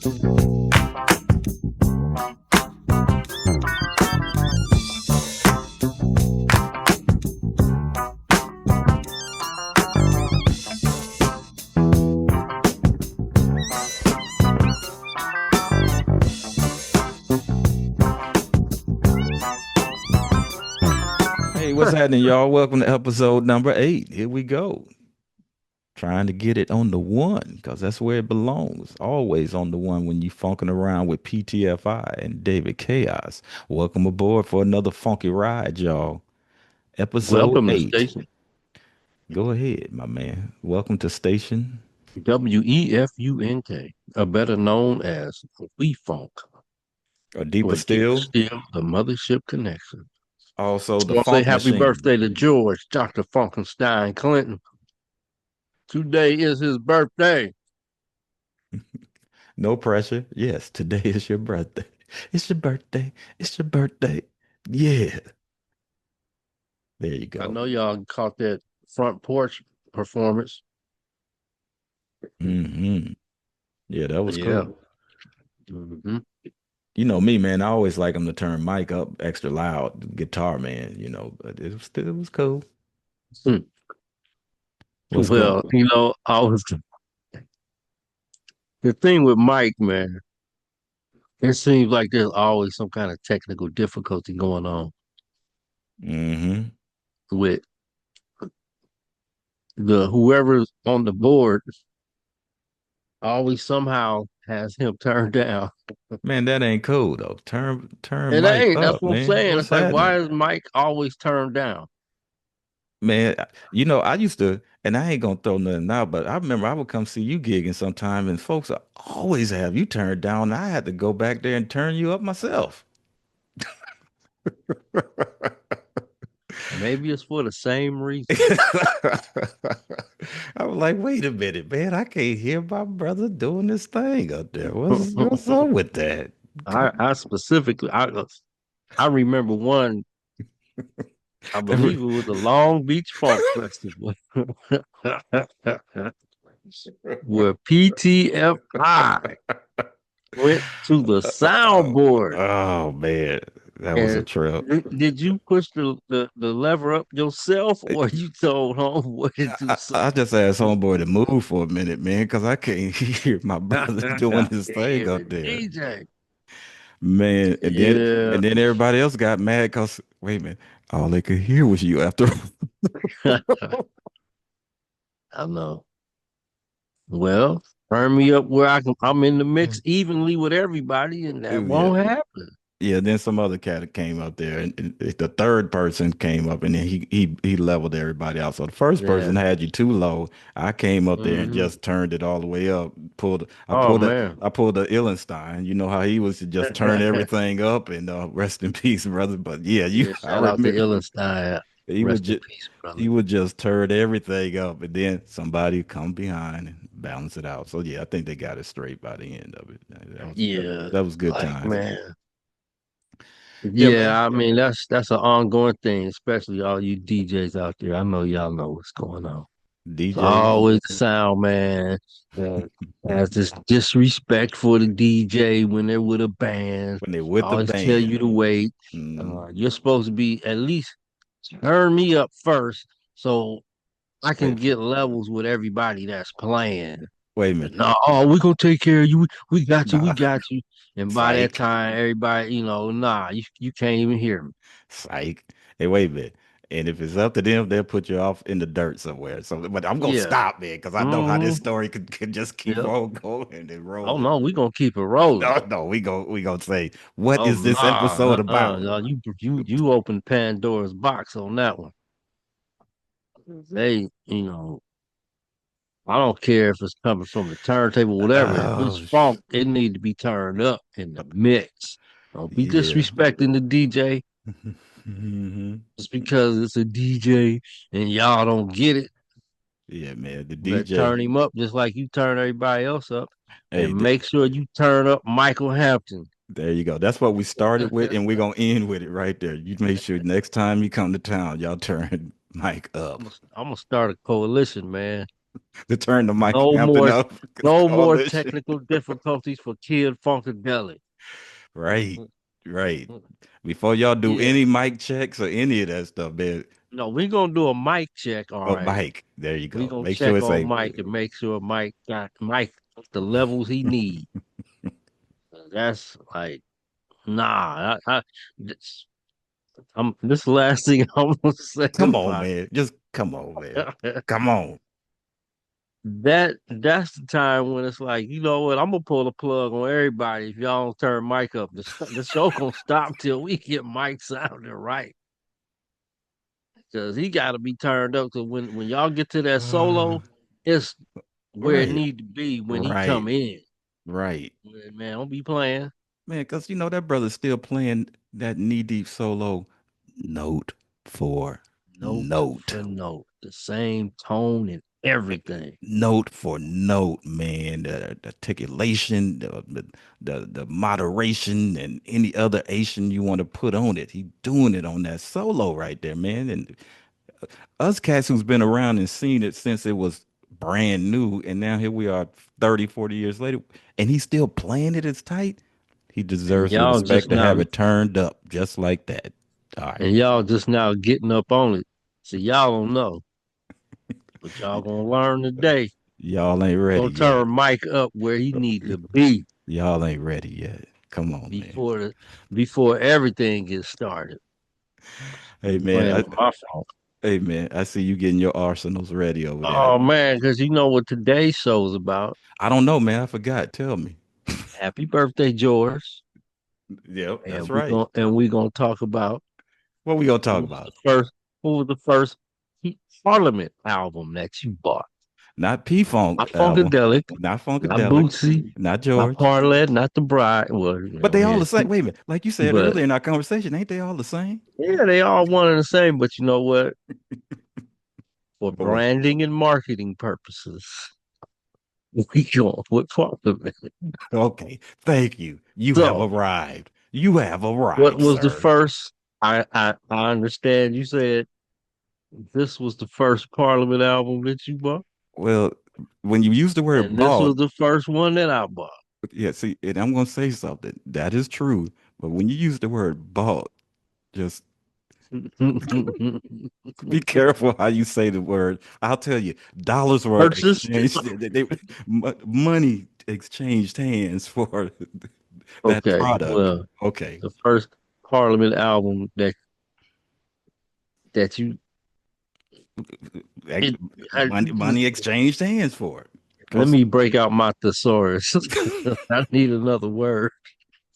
Hey, what's happening, y'all? Welcome to episode number 8. Here we go. Trying to get it on the one, because that's where it belongs. Always on the one when you funking around with PTFI and David Chaos. Welcome aboard for another funky ride, y'all. Episode Welcome to 8. station Go ahead, my man. Welcome to station. WEFUNK, better known as We Funk, Or deeper or deeper still, still, the Mothership Connection. also I the want to say funk happy machine. birthday to George, Dr. Funkenstein Clinton. Today is his birthday. No pressure. Yes, today is your birthday. It's your birthday. It's your birthday. Yeah. There you I go. know y'all caught that front porch performance. Hmm. Yeah, that was Yeah. cool. hmm You know me, man. I always like him to turn mic up extra loud, guitar, man. But it was cool. What's going? Well, I was the thing with Mike, man. It seems like there's always some kind of technical difficulty going on Mm-hmm. with the whoever's on the board always somehow has him turned down. Man, that ain't cool though. Turn And that mic ain't, that's up, what I'm man. saying. What's It's like, happening? why is Mike always turned down? Man, I used to, and I ain't gonna throw nothing out, but I remember I would come see you gigging sometime, and folks always have you turned down. I had to go back there and turn you up myself. Maybe it's for the same reason. I was like, wait a minute, man. I can't hear my brother doing this thing up there. What's up with that? I specifically, I remember one, I Every- believe it was the Long Beach Funk Festival where PTFI went to the soundboard. oh man, that was a And trip. did you push the lever up yourself, or you told homeboy to do I something? just asked homeboy to move for a minute, man, because I can't hear my brother doing Damn, his thing up the there. DJ. Man, and then Yeah. and then everybody else got mad because wait a minute, all they could hear was you after. I know. Well, turn me up where I'm in the mix evenly with everybody, and that Yeah. won't happen. Yeah, then some other cat came up there, and the third person came up, and then he leveled everybody out. So the first person Yeah. had you too low. I came up there and hmm just turned it all the way up. Pulled I Oh pulled a man. I pulled the Illenstein. You know how he was to just turn everything up and rest in peace, brother. But yeah, Yeah. I Shout out to remember Illenstein. he would Rest in just peace, he brother. would just turn everything up, and then somebody come behind and balance it out. So yeah, I think they got it straight by the end of it. Yeah. That was good Like times. man. Yeah, man. Yeah, I mean that's an ongoing thing, especially all you DJs out there. I know y'all know what's going on. It's DJs. always the sound man that has this disrespect for the DJ when they're with a band. When they with the Always tell band. you to wait. Mm, You're supposed to be at least turn me up first so I can wait, get levels with everybody that's playing. wait a But minute. no, oh, we gonna take care of you. We got you. We Nah, got you. And by that psych, time, everybody, nah, you can't even hear me. psych. Hey, wait a minute. And if it's up to them, they'll put you off in the dirt somewhere. So, but I'm gonna Yeah. stop, man, because I know how this hmm story could just keep Yep. on going and Oh rolling. no, we gonna keep it rolling. No, no, we gonna say, what Oh is this nah, episode about? y'all, you opened Pandora's box on that one. They, I don't care if it's coming from the turntable, whatever. If it's Oh, funk, it need to be turned up in the mix. Don't be yeah. disrespecting the DJ Mhm. just because it's a DJ and y'all don't get it. Yeah, man. The But DJ. turn him up just like you turn everybody else up, Hey, and make sure you turn up Michael Hampton. there you go. That's what we started with, and we're gonna end with it right there. You make sure next time you come to town, y'all turn Mike up. I'm gonna start a coalition, man. To turn the Mike No Hampton more, up no more coalition. technical difficulties for Kid Funkadelic. Right, right. Before y'all do Yeah. any mic checks or any of that stuff, man. No, we're gonna do a mic check, all Oh, right. Mike, there you We're go. gonna Make sure check it's on a Mike and make sure Mike got Mike the levels he need. That's like nah. This, this is the last thing I'm gonna say come on, about man. Just come on, man. it. Come on. That's the time when it's like, you know what, I'm gonna pull the plug on everybody if y'all don't turn Mike up. The show gonna stop till we get Mike sounding right. Cause he gotta be turned up. Cause when y'all get to that solo, it's where it Right, need to be when he come right, in. right. Man, don't be playing Man, because you know that brother's still playing that knee deep solo note for note note. for note, the same tone and everything. Note for note, man. The articulation, the moderation, and any other Asian you want to put on it. He doing it on that solo right there, man. And us cats who's been around and seen it since it was brand new, and now here we are 30, 40 years later, and he's still playing it as tight. He And deserves the y'all respect just to have now it turned up just like that. All right. and y'all just now getting up on it. See, y'all don't know, but y'all gonna learn today. Y'all ain't ready Gonna yet. turn Mike up where he need to be Y'all ain't ready yet. Come on, man. before the before everything gets started. Hey, You man. playing on my phone. Hey, man. I see you getting your arsenals ready over there. Oh man, because you know what today's show is about. I don't know, man. I forgot. Tell me. Happy birthday, George. Yep, that's And we right. gonna talk about What we gonna what talk was the about? first what was the first Parliament album that you bought. Not P Not Funk album, Funkadelic, not not Funkadelic, Bootsy, not not George. Parlet, not the Bride. Well, But they all yeah. the same. Wait a minute. Like you said But earlier in our conversation, ain't they all the same? yeah, they all one and the same. But you know what? For But what? branding and marketing purposes, we going with Parliament. Okay. Thank you. You have So, arrived. You have what arrived, was the sir. first? I understand you said this was the first Parliament album that you bought, Well, when you use the word and this bought, was the first one that I bought. yeah, see, and I'm gonna say something. That is true. But when you use the word bought, just be careful how you say the word. I'll tell you, dollars were Purchased. exchanged. Money exchanged hands for that Okay, product. well, Okay, the first Parliament album that you Ex- it, I, money exchanged hands for it. let Cause me break out my thesaurus. I need another word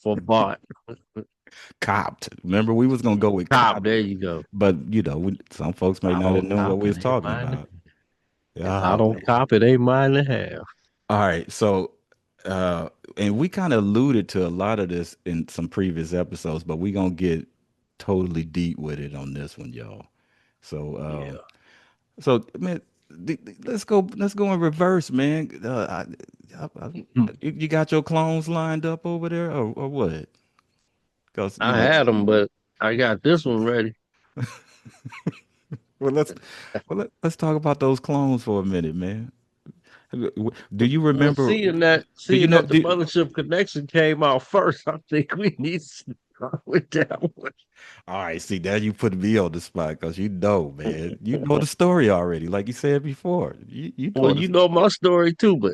for bought. copped. Remember, we was gonna go with Cop, copped, there you go. but some folks may I not have don't known what cop we it, was ain't talking mine. about. If I Oh don't man. cop it, ain't mine to have. All right, so and we kind of alluded to a lot of this in some previous episodes, but we gonna get totally deep with it on this one, y'all. So Yeah. man, let's go in reverse, man. You got your clones lined up over there, or what? Because I had them, but I got this one ready. well, let's talk about those clones for a minute, man. Do you Well, remember? Do you seeing know? that the Mothership Connection came out first, I think we need to start with that one. All right, see, now you put me on the spot because you know, man. You know the story already, like you said before. You Well, know you this. know my story too, but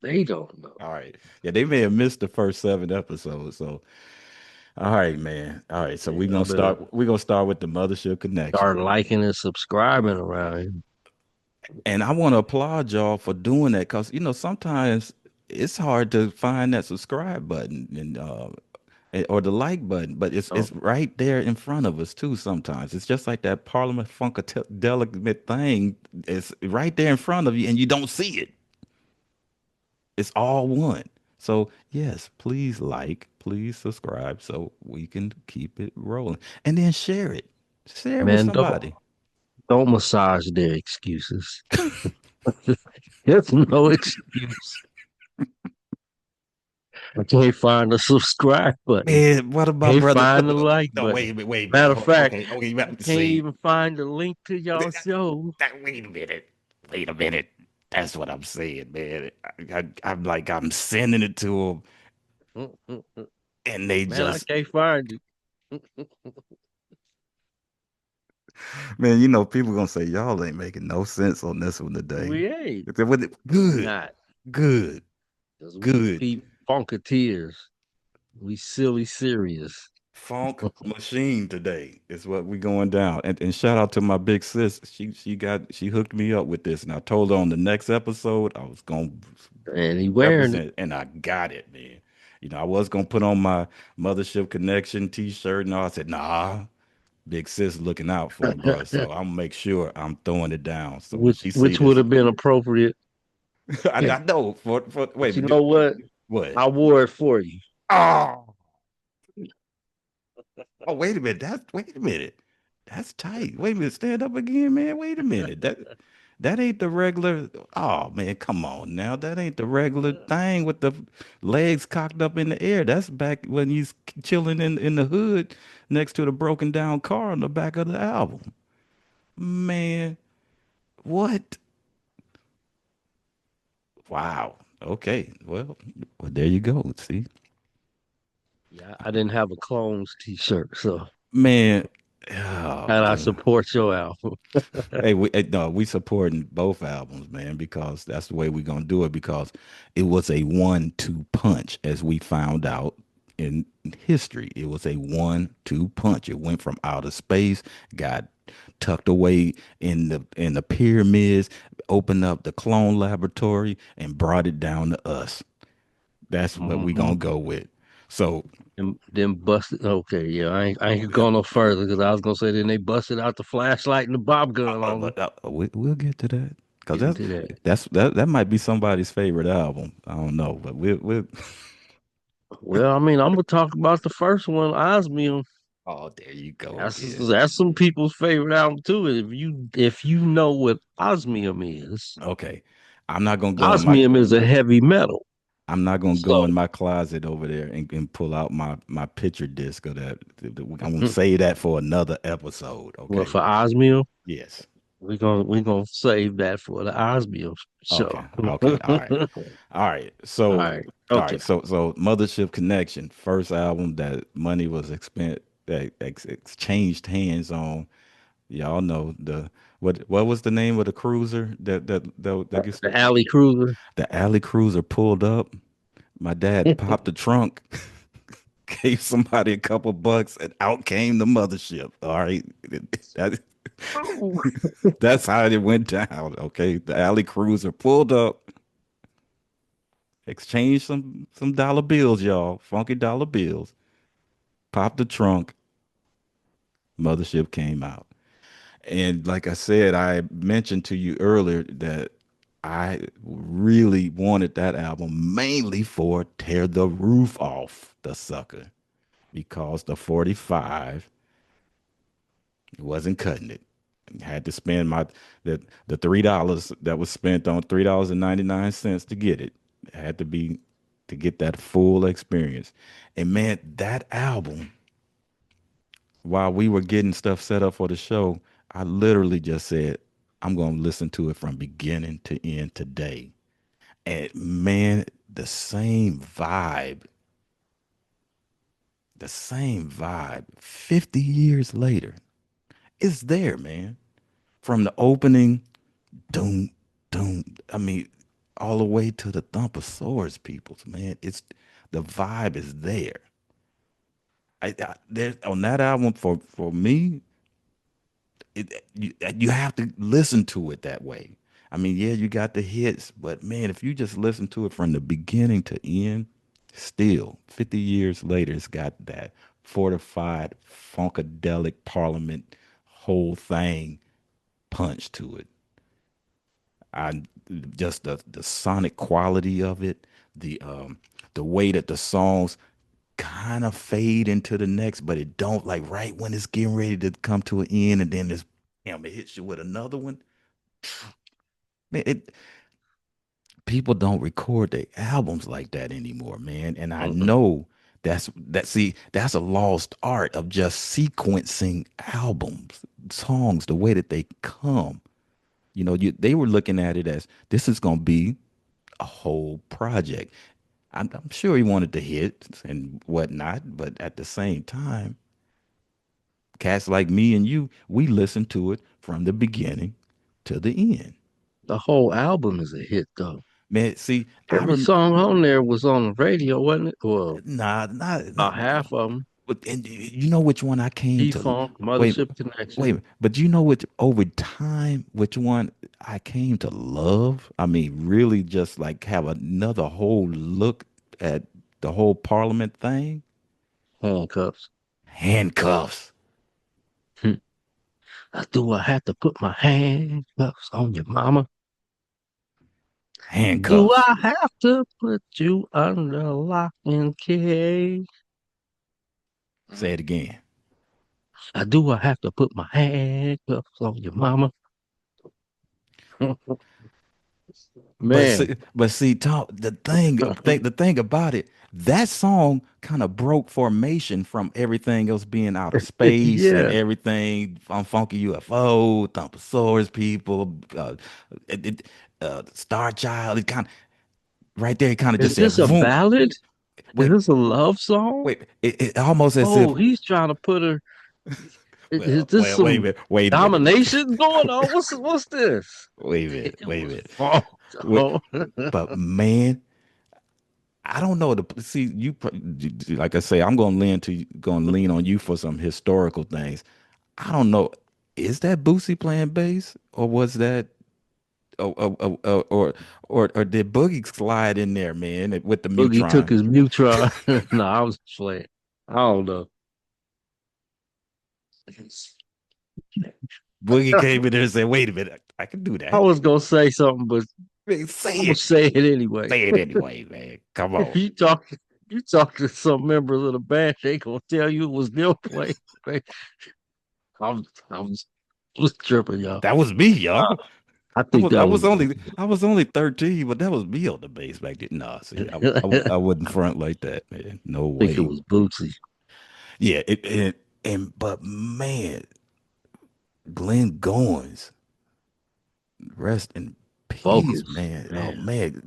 they don't know. All right. Yeah, they may have missed the first 7 episodes. So, all right, man. All right, so Yeah, I better we're gonna start with the Mothership Connection. start liking and subscribing around here. And I want to applaud y'all for doing that because sometimes it's hard to find that subscribe button or the like button, but Oh, it's right there in front of us too. Sometimes it's just like that Parliament Funkadelic thing. It's right there in front of you, and you don't see it. It's all one. So yes, please like, please subscribe, so we can keep it rolling, and then share it. Share it with man, somebody. don't massage their excuses. There's no excuse. I can't find the subscribe button. Man, what about Can't brother? find the like No, button. wait a minute. Matter of Hold on. fact, Okay, okay, you I have to can't see. even find the link to y'all show. Wait a minute. Wait a minute. That's what I'm saying, man. I'm like, I'm sending it to them, and they Man, I just, can't find it. man, people gonna say y'all ain't making no sense on this one today. We ain't. We Good, not. good, Because we good. funketeers. We silly serious. Funk machine today is what we going down. And shout out to my big sis. She hooked me up with this, and I told her on the next episode I was gonna And he wearing it. represent, and I got it, man. I was gonna put on my Mothership Connection T-shirt, and all. I said, nah, big sis looking out for me, bro. So I'm gonna make sure I'm throwing it down. So when she see Which would this, have been appropriate. I know for But wait, you but know what? what? I wore it for you. Oh, oh, wait a minute. Wait a minute. That's tight. Wait a minute. Stand up again, man. Wait a minute. That ain't the regular. Oh man, come on now. That ain't the regular thing with the legs cocked up in the air. That's back when he's chilling in the hood next to the broken down car on the back of the album. Man, what? Wow. Okay. Well, there you go. See, Yeah, I didn't have a clones t-shirt, so man. Oh, and I God. support your album. Hey, no, we supporting both albums, man, because that's the way we're gonna do it. Because it was a 1-2 punch, as we found out in history. It was a 1-2 punch. It went from outer space, got tucked away in the pyramids, opened up the clone laboratory, and brought it down to us. That's what we Hmm. gonna go with. So, And then busted. Okay, yeah, I ain't yeah, going no further because I was gonna say then they busted out the flashlight and the bob gun on them. we'll get to that because Get into that. that might be somebody's favorite album. I don't know, but we'll. Well, I mean, I'm gonna talk about the first one, Osmium. Oh, there you go That's again. that's some people's favorite album too. If you know what osmium is, Okay, I'm not gonna go in my osmium is a heavy metal. I'm not gonna go in So, my closet over there and pull out my picture disc of that. I'm gonna say that for another episode. well, Okay. for osmium, Yes. we're gonna save that for the osmium Okay. show. Okay. All right. All right. All So, right. all Okay. right. So Mothership Connection, first album that money was spent that exchanged hands on. Y'all know what was the name of the cruiser that gets The Alley Cruiser. the alley cruiser pulled up. My dad popped the trunk, gave somebody a couple bucks, and out came the mothership. All right, that, Oh. that's how it went down. Okay, the alley cruiser pulled up, exchanged some dollar bills, y'all, funky dollar bills. Popped the trunk, mothership came out. And like I said, I mentioned to you earlier that I really wanted that album mainly for Tear the Roof Off the Sucker because the 45 wasn't cutting it. I had to spend the $3 that was spent on $3.99 to get it. It had to be to get that full experience. And man, that album, while we were getting stuff set up for the show, I literally just said, I'm going to listen to it from beginning to end today. And man, the same vibe 50 years later is there, man. From the opening, doom, doom. I mean, all the way to the Thumpasaurus Peoples, man. It's the vibe is there. There on that album for me, you have to listen to it that way. I mean, yeah, you got the hits, but man, if you just listen to it from the beginning to end, still 50 years later, it's got that fortified funkadelic parliament whole thing punch to it. I just the sonic quality of it, the way that the songs kind of fade into the next, but it don't like right when it's getting ready to come to an end, and then this damn it hits you with another one. Man, people don't record their albums like that anymore, man. And I Mm-mm. know that's a lost art of just sequencing albums, songs, the way that they come. They were looking at it as this is going to be a whole project. I'm sure he wanted to hit and whatnot, but at the same time, cats like me and you, we listened to it from the beginning to the end. The whole album is a hit though. Man, see, Every song on there was on the radio, wasn't it? Well, nah, not, about half of them. but and you know which one I came to? G-Funk, Wait, Mothership wait, Connection, but you know which over time, which one I came to love? I mean, really just like have another whole look at the whole Parliament thing. Handcuffs. Handcuffs, Hmm. Do I have to put my handcuffs on your mama? Do handcuffs. I have to put you under lock and key? Say it again. Do I have to put my handcuffs on your mama? But Man, see, Tom, the thing about it, that song kind of broke formation from everything else being out of space and yeah. everything on Funky UFO, Thumpasaurus people, Star Child. It kind of right there, it kind of Is just said, this a "Voom." ballad? Is Wait, this a love song? it almost as Oh, if, he's trying to put her. Is this wait a some minute, wait a minute, domination going on? What's this? wait a minute, It wait a was minute. false. Wait, but man, I don't know. See, like I say, I'm going to lean on you for some historical things. I don't know. Is that Boosie playing bass, or was that, or did Boogie slide in there, man, with the Boogie took Mutron? his Mutron. No, I was playing. I don't know. Boogie came in there and said, "Wait a minute, I can do I that." was gonna say something, but Man, I'm gonna say it anyway. say it anyway, man. Come If on. you talk to some members of the band, they gonna tell you it was them playing. I was tripping, y'all. That was me, Uh, y'all. I think that was. I was only 13, but that was me on the bass back then. Nah, see, I I wouldn't front like that, man. No think it way. was Bootsy Yeah, but man, Glenn Goins, rest in peace, vocals, man. Oh man. man,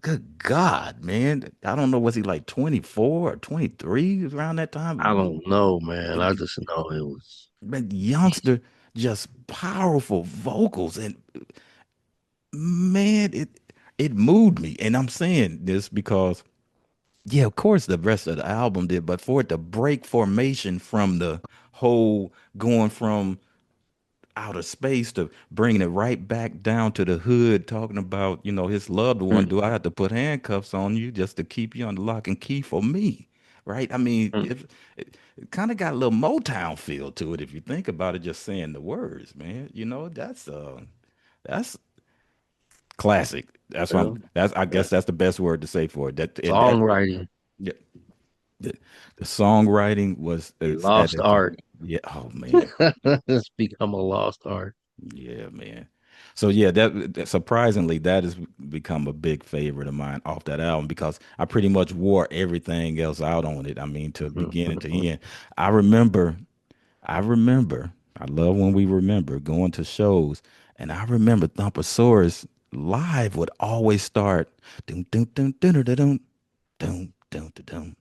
good God, man. I don't know, was he like 24 or 23 around that I time? don't know, man. I But, just know it was. but youngster, just powerful vocals, and man, it moved me. And I'm saying this because, yeah, of course the rest of the album did, but for it to break formation from the whole going from outer space to bringing it right back down to the hood, talking about, his loved one. Mm, Do I have to put handcuffs on you just to keep you under lock and key for me? Right? I mean, mm, it kind of got a little Motown feel to it if you think about it, just saying the words, man. That's classic. yeah. That's I Yeah. guess that's the best word to say for it. That Songwriting, yeah, the songwriting was a is at lost that time. art. Yeah. Oh man. It's become a lost art. Yeah, man. So yeah, surprisingly that has become a big favorite of mine off that album because I pretty much wore everything else out on it. I mean, to beginning to end. I remember, I remember, I love when we remember going to shows, and I remember Thumpasaurus live would always start dum dum dum dum dum dum dum dum dum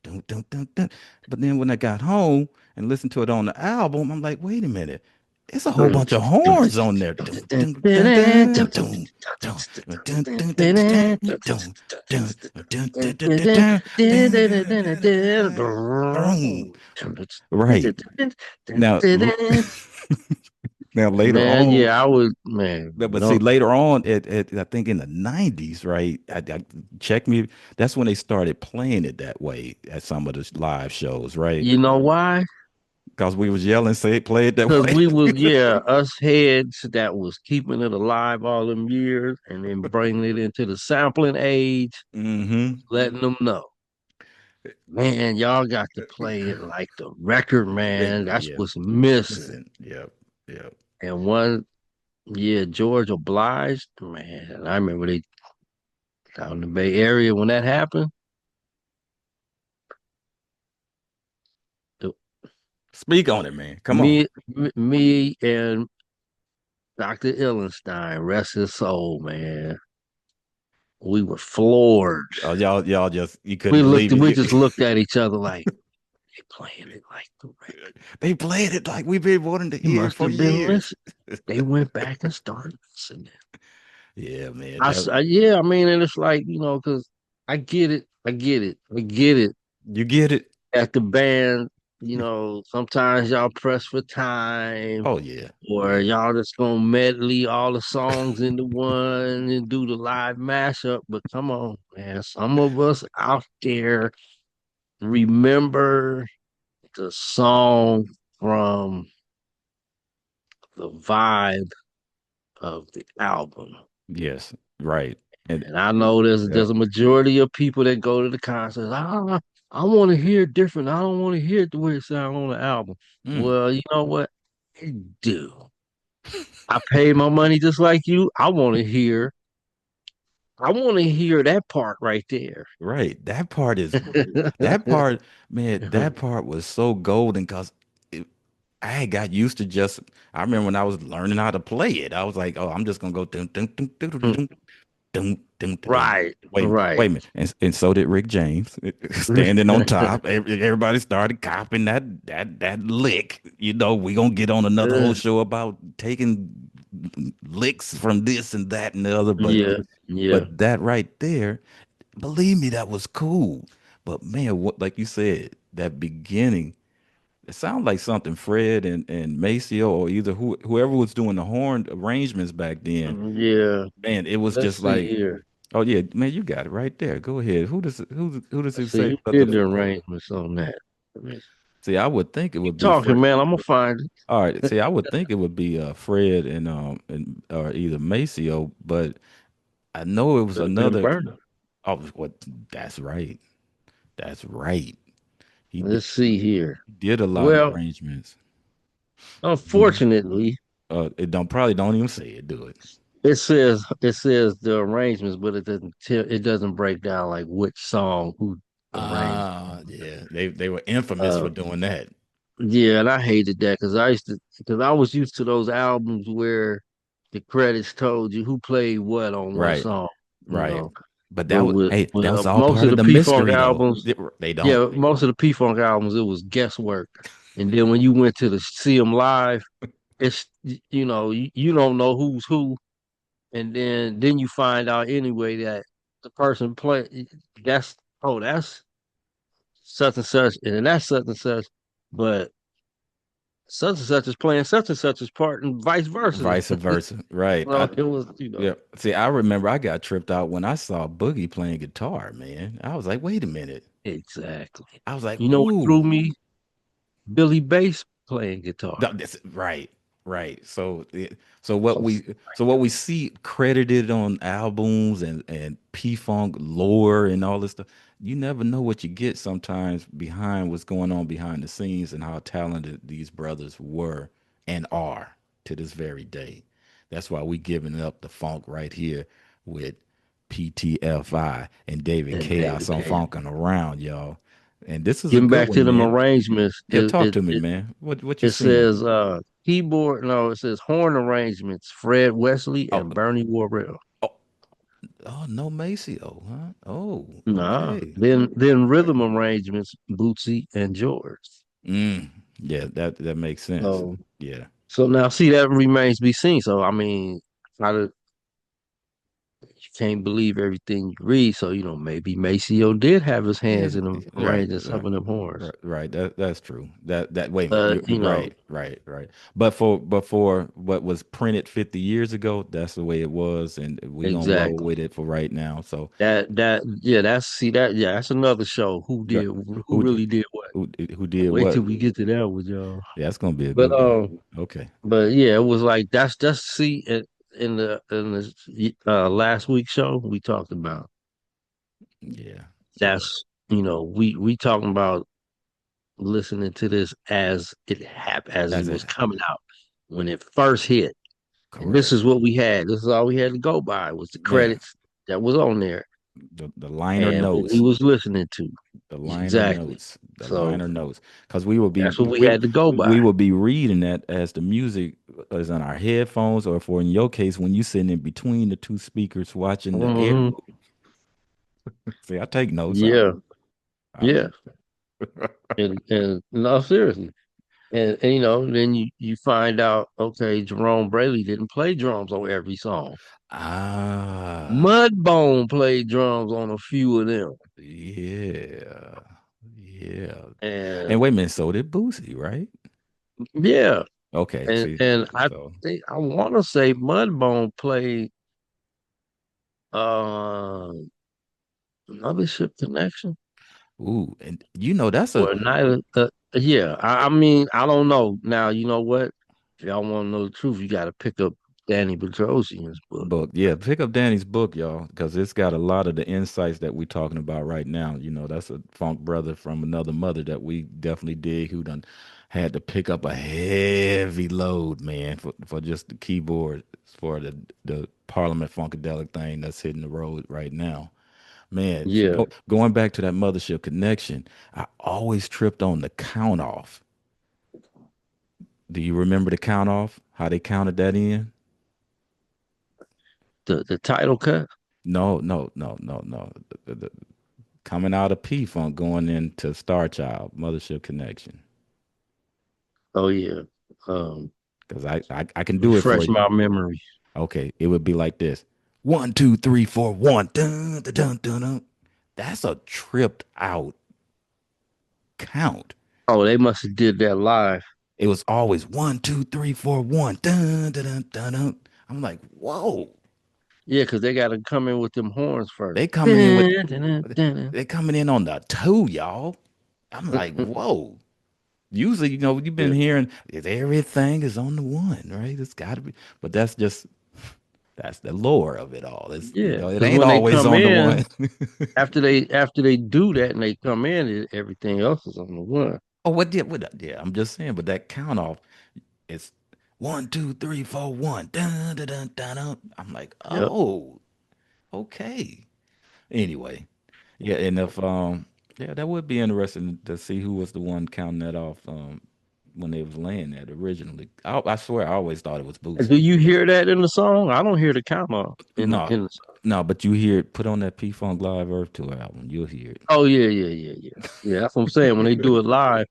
dun, dun, dun, dun. But then when I got home and listened to it on the album, I'm like, wait a minute. It's a whole bunch of horns on there. Dun, dun, dun, dun, dun, dun, dun, dun, dun, dun, dun, dun, dun, dun, dun, dun, dun, dun, boom. Right. Now, now later Man, on, yeah, I would, man, but see, no, later on, I think in the 90s, right? Check me. That's when they started playing it that way at some of the live shows, right? you know why? Because we was yelling, say it, play it that Because way. we was, yeah, us heads that was keeping it alive all them years and then bringing it into the sampling age, Hmm. letting them know, man, y'all got to play it like the record, man. That's Yeah. what's missing. Listen. Yep. Yep. And one, yeah, George obliged, man. I remember they out in the Bay Area when that happened. The, Speak on it, man. Come on. me and Dr. Illenstein, rest his soul, man. We were floored. Oh, y'all just you couldn't believe We it. just looked at each other like they playing it like the record. They played it like we've been wanting to He hear it must for have been years. listening. They went back and started listening. Yeah, man. That Yeah, I mean, and it's like, because I get it. you get it. At the band, sometimes y'all press for time, Oh yeah, or yeah, y'all just gonna medley all the songs into one and do the live mashup. But come on, man, some of us out there remember the song from the vibe of the album. yes, right. And And I know yeah, there's a majority of people that go to the concerts. I want to hear it different. I don't want to hear it the way it sounds on the album. mm, Well, you know what? I do. I pay my money just like you. I want to hear that part right there. right. That part, man. That part was so golden because I had got used to just. I remember when I was learning how to play it. I was like, oh, I'm just gonna go dun dun dun dun dun dun dun dun dun. Dun. Right, Wait right. a minute, and so did Rick James, standing on top. Everybody started copying that lick. You know, we gonna get on another whole show about taking licks from this and that and the other, Yeah, yeah. but that right there, believe me, that was cool. But man, what like you said, that beginning, it sounded like something Fred and Maceo or either whoever was doing the horn arrangements back then. Yeah. Man, it was Let's just see like, here. oh yeah, man, you got it right there. Go ahead. Who does he Let's see say who about did the the oh, arrangements on that. see, I would think it Keep would be talking, Fred. man. I'm gonna find All right, see, I would think it would be Fred and or either Maceo, but I know it was it. Been another. burning. Oh, what? That's right. That's right. He did, Let's see here. he did a lot of Well, arrangements. Mhm. unfortunately, It don't probably don't even say it. Do it. it says the arrangements, but it doesn't break down like which song who arranged. Ah, yeah. They were infamous for Uh, doing that. yeah, and I hated that because I was used to those albums where the credits told you who played what on what Right. song, you Right. know. But that But was with, hey, with that was all most part of of the the P Funk mystery though. albums, They don't. yeah, most of the P Funk albums, it was guesswork. And then when you went to see them live, it's you don't know who's who, and then you find out anyway that the person play that's that's such and such, and that's such and such, but such and such is playing such and such's part, and vice versa. Vice versa. Right. So it was, Yeah. See, I remember I got tripped out when I saw Boogie playing guitar, man. I was like, wait a minute. exactly. I was like, You know what threw ooh. me? Billy Bass playing guitar. Right, right. So So what we see credited on albums and P Funk lore and all this stuff, you never know what you get sometimes behind what's going on behind the scenes and how talented these brothers were and are to this very day. That's why we giving up the funk right here with PTFI and David and Chaos David on Cage. Funk and Around, y'all. And this is a Getting good back to one, them man. arrangements, Yeah, talk to me, man. What you it seen? says keyboard. No, it says horn arrangements. Fred Wesley Oh, and Bernie Worrell. oh, oh, no Maceo, huh? Oh, Nah. okay. Then rhythm arrangements. Bootsy and George. Mm, yeah, that makes sense. So Yeah, so now see that remains to be seen. So I mean, you can't believe everything you read. So maybe Maceo did have his yeah, hands in them right, arranging some of them horns. right. That's true. That wait a minute. But You're right. But for what was printed 50 years ago, that's the way it was, and we gonna roll exactly. with it for right now. So, That's another show. yeah, Who who really did what? who did Wait till what? we get to that with y'all. Yeah, that's gonna be a But good one. Okay. yeah, it was like that's see in the last week's show we talked about. Yeah, yeah. That's we talking about listening to this as it happened, as it That's was it. coming out when it first hit. And this Correct. is what we had. This is all we had to go by was the Yeah. credits that was on there The liner and what we notes, was listening to. Exactly. the So liner notes, because we will be that's what we had to go by. we will be reading that as the music is on our headphones, or for in your case, when you sitting in between the two speakers watching the air. Hmm. See, I take notes. Yeah, I yeah, and no, seriously. And then you find out, okay, Jerome Braley didn't play drums on every song. ah, Mudbone played drums on a few of them. yeah, yeah. And And wait a minute, so did Boosie, right? yeah, Okay, and see, and I so think I want to say Mudbone played uh Mothership Connection and you know that's a or neither. Yeah, I mean I don't know. Now you know what? If y'all want to know the truth, you got to pick up Danny Petrosian's book. book. Yeah, pick up Danny's book, y'all, because it's got a lot of the insights that we're talking about right now. You know, that's a funk brother from another mother that we definitely dig, who done had to pick up a heavy load, man, for just the keyboard for the Parliament Funkadelic thing that's hitting the road right now. Man, Yeah, going back to that Mothership Connection, I always tripped on the count off. Do you remember the count off? How they counted that in? the title cut. No, no, no, no, no. Coming out of P Funk, going into Star Child, Mothership Connection. Oh yeah. Um, Because I can do it for Refresh you. my memory. Okay, it would be like this: 1, 2, 3, 4, 1. Dun, dun, dun, dun, dun. That's a tripped out count. Oh, they must have did that live. It was always 1, 2, 3, 4, 1. Dun, dun, dun, dun, dun. I'm like, whoa! Yeah, because they got to come in with them horns first. They coming in with, they coming in on the two, y'all. I'm like, whoa. Usually, you've been Yeah, hearing everything is on the one, right? It's got to be, but that's the lore of it all. yeah. It Because ain't when they always come on the in, one. after they do that and they come in, everything else is on the one. Oh, what? Yeah, yeah. I'm just saying, but that count off, it's 1, 2, 3, 4, 1. Dun, dun, dun, dun, dun. I'm like, Yep. oh, okay. Anyway, yeah, and if yeah, that would be interesting to see who was the one counting that off when they was laying that originally. I swear, I always thought it was And do Boosie. you hear that in the song? I don't hear the count off No, in the song. no, but you hear it put on that P Funk Live Earth Tour album. You'll hear it. Oh yeah, yeah, yeah, yeah. Yeah, that's what I'm saying. When they do it live,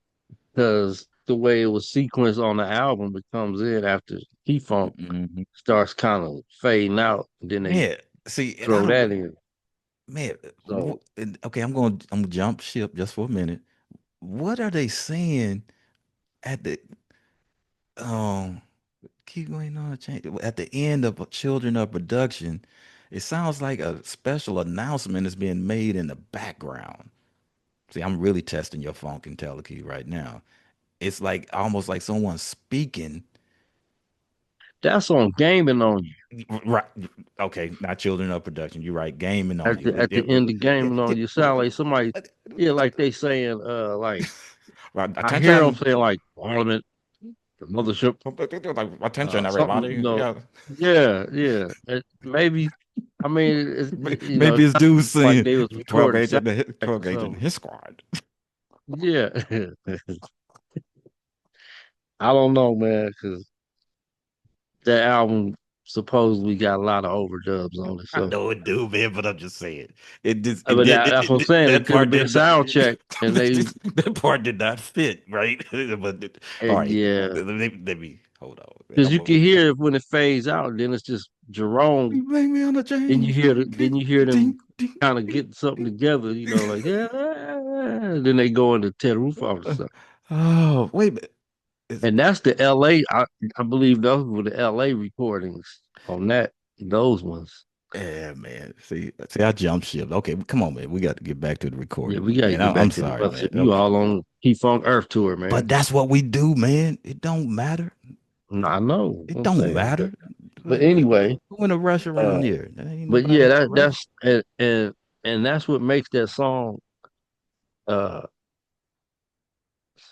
because the way it was sequenced on the album, it comes in after P Funk Mhm. starts kind of fading out, and then they Man, see, and I throw don't, that in. man. So Okay, I'm gonna jump ship just for a minute. What are they saying at the um? Keep going on a change at the end of Children of Production? It sounds like a special announcement is being made in the background. See, I'm really testing your funk and telekey right now. It's like almost like someone speaking. that's on gaming on you. Right. Okay. Not children of production. You're right. Gaming on you. At the end of gaming on you, sound like somebody, yeah, like they saying, like Right. I hear them Attention. saying like Parliament, the mothership, Like, attention, something, everybody. Yeah. yeah, yeah. Maybe, I mean, Maybe it it's sounds dudes like saying they was 12 recording agent, soundtracks or 12 agent, something. his squad. Yeah, I don't know, man, because that album supposedly got a lot of overdubs on it. I So, know it do, man, but I'm just saying. It just, but that's what I'm saying. It that could have part been a did not, sound check, and they, that part did not fit, right? But, all and right. yeah. Let me, hold on. Man. Because you can hear it when it fades out, then it's just Jerome. You blame me on the Then you change. hear then you hear them Ding, ding. kind of getting something together, like yeah. Then they go into Ted Roofoff Uh, stuff, Oh, wait a minute. and that's the L.A. I believe those were the L.A. recordings on those ones. Yeah, man. See, I jump ship. Okay, come on, man. We got to get back to the Yeah, recording, we gotta man. get I'm back to the sorry, man. mothership. You Okay, all on P Funk Earth tour, but man. that's what we do, man. It don't matter. I know. It I'm don't saying, matter. but anyway, Who in a rush uh, around here? There ain't but nobody yeah, in a rush. that's and that's what makes that song. Uh,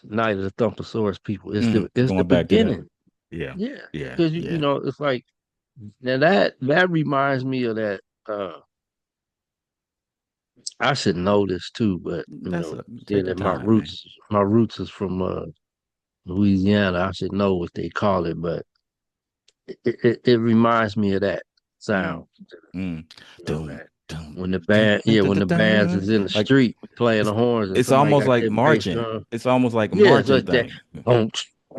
Night of the Thumpasaurus People. It's the Going back to that. beginning. Yeah, Yeah, yeah, because yeah. it's like now that reminds me of that. I should know this too, but Take seeing your that time, man. my roots is from Louisiana, I should know what they call it. But it reminds me of that Mm, sound. mm. You know Dum, that dum, when the dun, band, dun, yeah, dun, when dun, the bands dun. is in the Like street playing it's the horns and it's somebody almost got like their bass marching. drum. It's almost like a Yeah, it's marching like that. thing. Boom,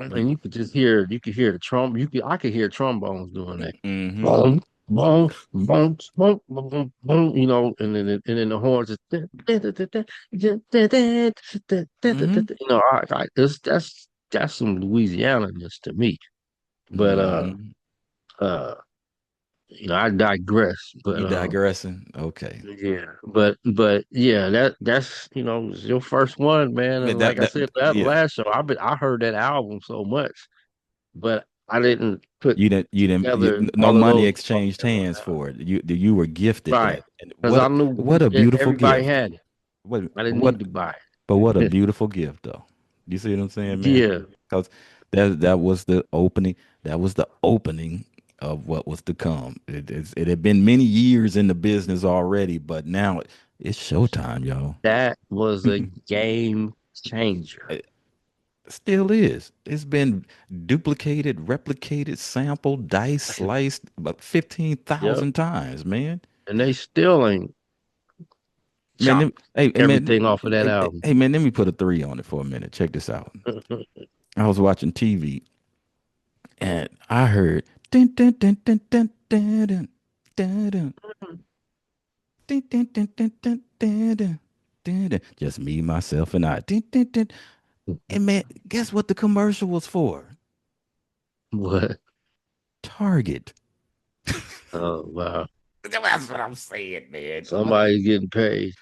Mm, and you could hear the I could hear trombones doing that. mm-hmm. Boom, boom, boom, boom, boom, boom, boom, and then the horns is Mm-hmm. that's some Louisiananess to me. But Mm-hmm. uh I digress. But You digressing? Okay. yeah, but yeah, that's it's your first one, man. Man, And like I said, that yeah. last show, I heard that album so much, but I didn't put together No all of money those songs exchanged in one hands for it. You were gifted right, that. And because I knew what a beautiful everybody gift. had it. I didn't need What to buy but what a it. beautiful gift though. You see what I'm saying, man? Yeah, Because that was the opening. That was the opening of what was to come. It had been many years in the business already, but now it's showtime, y'all. that was a game changer. It still is. It's been duplicated, replicated, sampled, diced, sliced about Yep, 15,000 times, man. and they still ain't Man, chopped everything off of that album. hey, man, let me put a three on it for a minute. Check this out. I was watching TV and I heard dun, dun, dun, dun, dun, dun, dun, dun, dun, dun, dun, dun, dun, dun, dun, dun, dun, dun. Just me, myself, and I. Dun, dun, dun. And man, guess what the commercial was for? What? Target. Oh wow. That's what I'm saying, man. Somebody's getting paid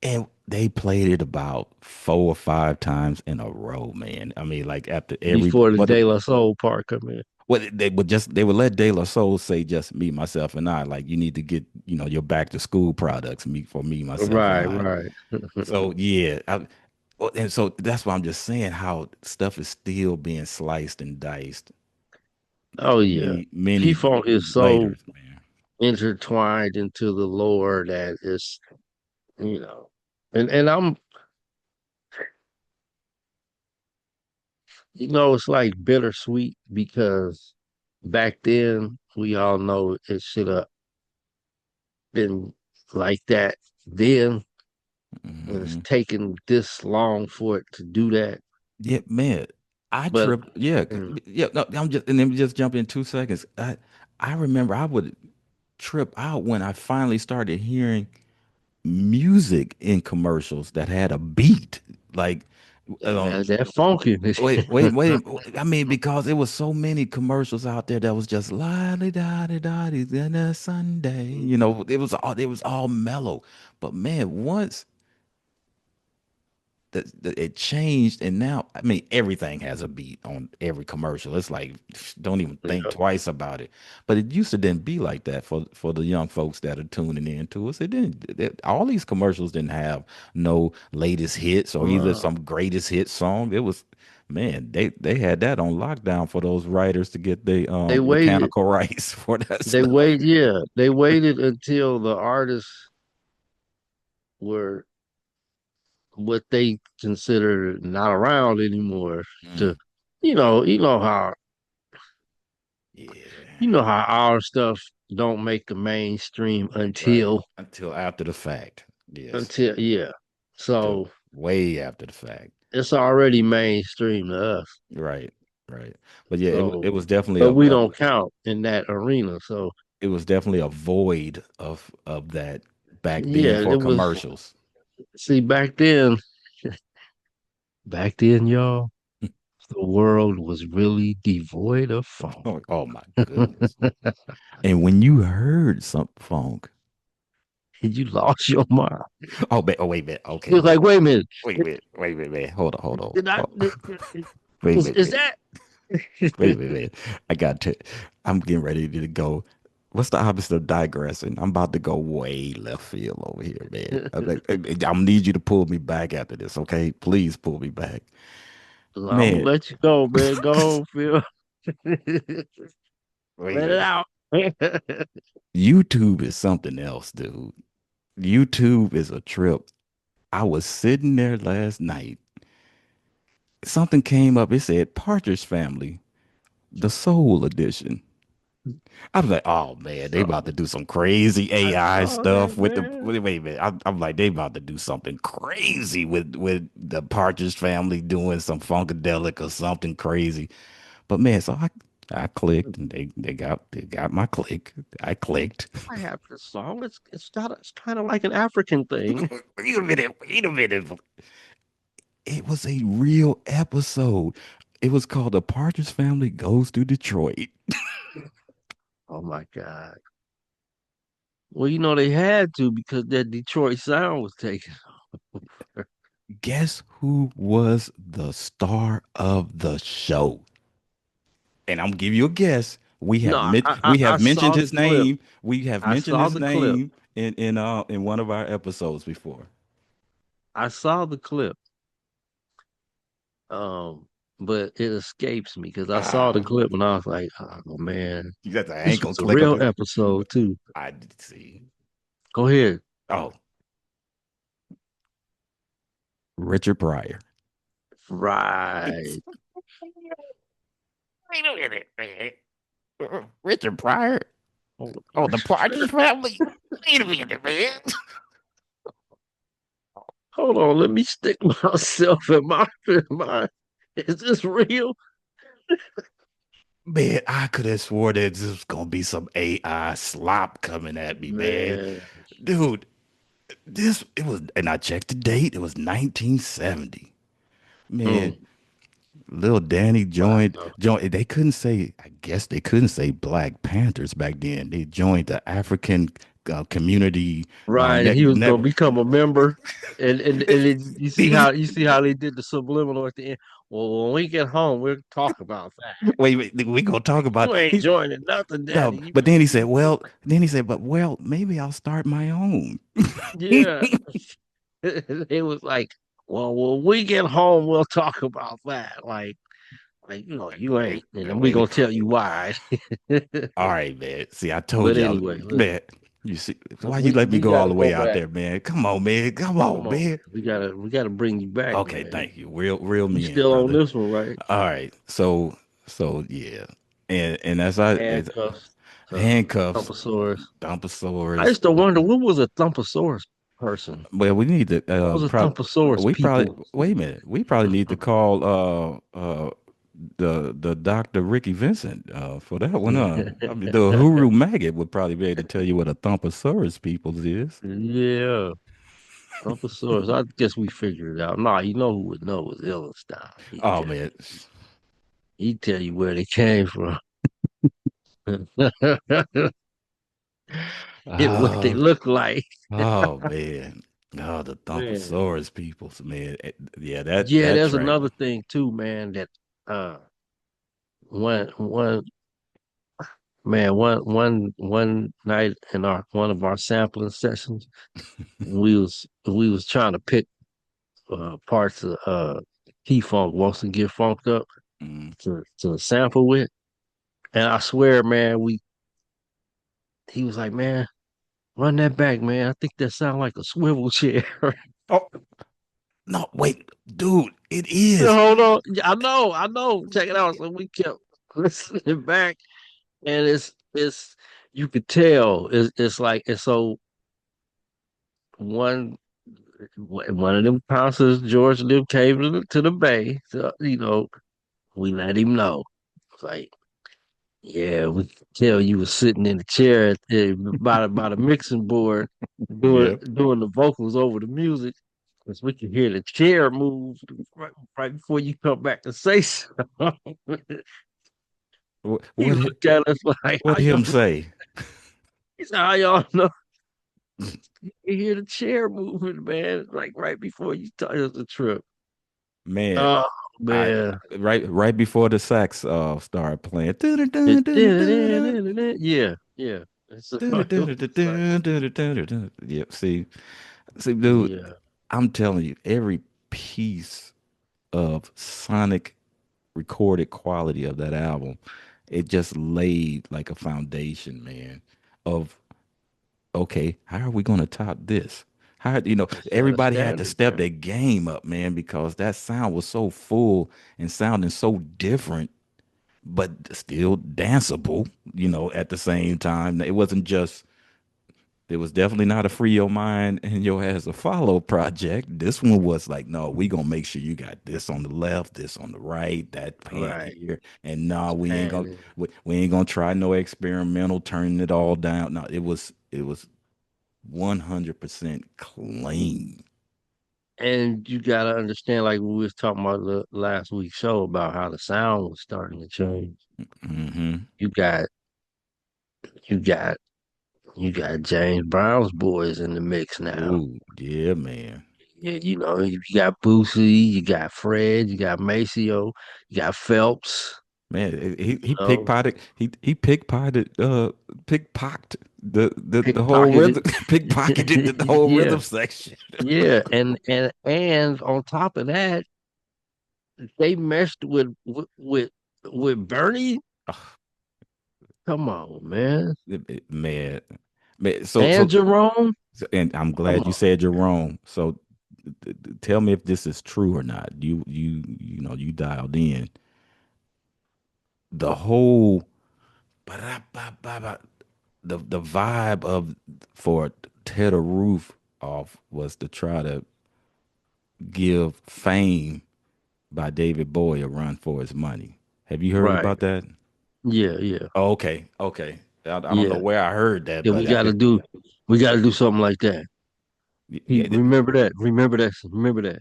And they played it about 4 or 5 times in a row, man. I mean, like after every before the De La Soul part come in. well, they would let De La Soul say just me, myself, and I. Like you need to get your back to school products me, myself, and Right, I. right. So yeah, and so that's why I'm just saying how stuff is still being sliced and diced. Oh yeah. Many P-Funk is so layers, man. intertwined into the lore that it's you know and I'm it's like bittersweet because back then we all know it should have been like that then, and it's Hmm. taken this long for it to do that. Yeah, man. I But tripped. Yeah, mm, yeah. No, I'm just and then just jump in 2 seconds. I remember I would trip out when I finally started hearing music in commercials that had a beat. Like, uh, that funky. I mean, because it was so many commercials out there that was just la di da di da di then a Sunday. It was all mellow. But man, once that it changed, and now I mean everything has a beat on every commercial. It's like don't even think Yeah. twice about it. But it used to didn't be like that for the young folks that are tuning in to us. All these commercials didn't have no latest hits or either Uh, some greatest hit song. It was man, they had that on lockdown for those writers to get the they waited. mechanical rights for that They stuff. wait. Yeah, they waited until the artists were what they consider not around anymore to Mm, you know how yeah. our stuff don't make the mainstream Right. until Until after the fact. Yes. yeah. Till So way after the fact. it's already mainstream to us. Right, right. But yeah, So it was definitely but we don't count in that arena. So it was definitely a void of that back then yeah, for it was commercials. see back then, y'all, the world was really devoid of funk. Oh my goodness. And when you heard some funk, You lost your mind. oh wait a minute, okay, It's like, wait a minute. wait a minute, man. Did I, Wait a is minute, that? wait a minute, man. I got to. I'm getting ready to go. What's the opposite of digressing? I'm about to go way left field over here, man. I'm gonna need you to pull me back after this, okay? Please pull me back, I'm gonna man. let you go, man. Go on, Phil. Wait a Let it minute. out. YouTube is something else, dude. YouTube is a trip. I was sitting there last night. Something came up. It said Partridge Family the Soul Edition. I was like, oh man, they So about to do some crazy I AI saw that, stuff with the. man. Wait a minute, I'm like, they about to do something crazy with the Partridge Family doing some funkadelic or something crazy. But man, so I clicked and they got my click. I clicked. I have this song. It's kind of like an African thing. Wait a minute, wait a minute. It was a real episode. It was called The Partridge Family Goes to Detroit. Oh my God. Well, they had to because that Detroit sound was taken over. Guess who was the star of the show? And I'm gonna give you a guess. No, We I have mentioned saw the his clip. name. We have I mentioned saw his the clip. name in one of our episodes before. I saw the clip. Um, but it escapes me because I saw the Ah, clip and I was like, oh man, you got the this ankle was a click up real it. episode too. I did see. Go ahead. Oh, Richard Pryor. Right. Wait a minute, man. Richard Pryor. Hold Oh, the Partridge Family. Wait a minute, man. on, let me stick myself in my. Is this real? Man, I could have swore that this was gonna be some AI slop coming at me, man. Man, Dude, this it was, and I checked the date. It was 1970. Man, mm, little Danny joined. wow. Joined. They couldn't say. I guess they couldn't say Black Panthers back then. They joined the African community. Right, and he was gonna Never. become a member, you see how they did the subliminal at the end. Well, when we get home, we'll talk about that. Wait, we gonna talk about. You ain't joining nothing, No, Daddy. You but then he said, ain't. well, then he said, but well, maybe I'll start my own. Yeah. It was like, well, when we get home, we'll talk about that. Like you ain't, and then we Wait, gonna tell you why. all right, man. See, I told But y'all, anyway, listen, man. You see, why you we let me we go all gotta the go way out back. there, man? Come on, man. Come on, Come on, man. we gotta bring you back, Okay, man. thank you. Real You me in, still on brother. this one, right? All right. So yeah. And as Handcuffs, handcuffs, Thumpasaurus. I Dumpasaurus. used to wonder what was a Thumpasaurus person. Well, we need to What was a probably Thumpasaurus we probably people? wait a minute. We probably need to call the Dr. Ricky Vincent for that one. I mean, the Huru Maggot would probably be able to tell you what a Thumpasaurus peoples is. Yeah, Thumpasaurus. I guess we figured it out. Nah, you know who would know was Illenstein. Oh man. He'd tell you where they came from and what they Oh, look like. oh man. Oh, the Man. Thumpasaurus peoples, man. Yeah, that Yeah, that there's track. another thing too, man, that uh one man, one night in our one of our sampling sessions, we was trying to pick parts of P Funk wants to get funked up Mm. to sample with. And I swear, man, he was like, man, run that back, man. I think that sound like a swivel chair. Oh no, wait, dude, it is. Hold on. Yeah, I know. Check it out. So we kept listening back, and it's you could tell it's like it's so one one of them concerts George Liv came to the Bay. So, we let him know. It's like, yeah, we could tell you was sitting in the chair by the mixing board doing Yeah. doing the vocals over the music. Because we could hear the chair move right before you come back to say something. What He what hi- looked at us like, what him say? he said, how y'all know? You hear the chair moving, man, like right before you start the trip. Man, Oh, I man. right before the sax started playing. Yeah, yeah. It's, it's like, Yep, see, dude, yeah, I'm telling you, every piece of sonic recorded quality of that album, it just laid like a foundation, man, of okay, how are we going to top this? How, it set a everybody had to standard, step man. their game up, man, because that sound was so full and sounding so different. but still danceable, at the same time. It wasn't just, it was definitely not a free your mind and your ass a follow project. This one was like, no, we gonna make sure you got this on the left, this on the right, that pan Right. here, and nah, And we ain't gonna try no experimental turning it all down. No, it was 100% clean. you gotta understand, like we was talking about the last week's show about how the sound was starting to change. Hmm. You got you got you got James Brown's boys in the mix now. Oh, yeah, man. Yeah, you got Boosie, you got Fred, you got Maceo, you got Phelps, Man, you he know, he pickpocketed the whole pickpocketed. rhythm, pickpocketed the whole Yeah, rhythm section. yeah, and on top of that, they messed with Bernie. Come on, man, Man, man. and Jerome. And I'm Come glad you on, said you're wrong. So tell me if this is true or not. You dialed in the whole ba-da-ba-ba-ba, the vibe of for tear the roof off was to try to give Fame by David Bowie a run for his money. Have you heard right? about that? Yeah, yeah, Oh, okay, okay. I don't know yeah, where I heard that, yeah. but We got to do something like that. yeah, Remember that. Remember that. Remember that.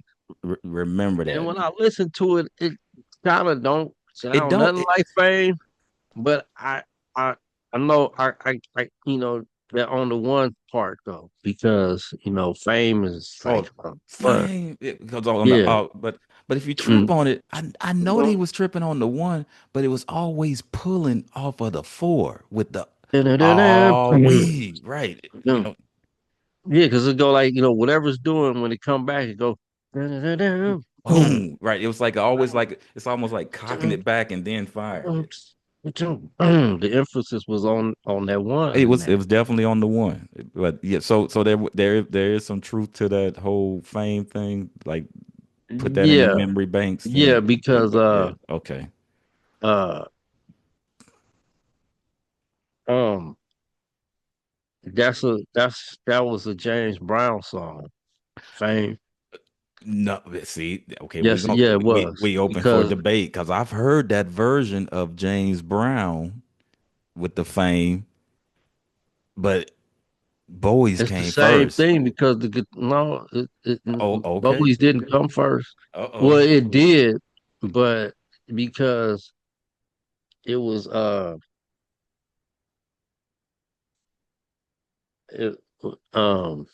remember And that. when I listen to it, it kind of don't It sound don't. nothing like Fame, but I I know I that on the one part though, because Fame is Oh, like what? fine. Because on the Yeah. but if you trip Mm. on it, I know they was tripping on the one, but it was always pulling off of the four with the oh we right. Yeah, because it go like, whatever's doing when it come back, it go boom. Boom. Right. It was like always like it's almost like cocking it back and then firing it. The emphasis was on that one and It that. was definitely on the one. But yeah, so there is some truth to that whole Fame thing. Like put that in the Yeah, memory banks yeah, and because yeah, okay. uh um that was a James Brown song, Fame. No, see, okay, Yes, yeah, it was we open for because debate because I've heard that version of James Brown with the Fame, but Bowie's it's the came same first. thing because no, Oh, okay. Bowie's didn't come first. Well, Uh-oh. it did, but because it was it um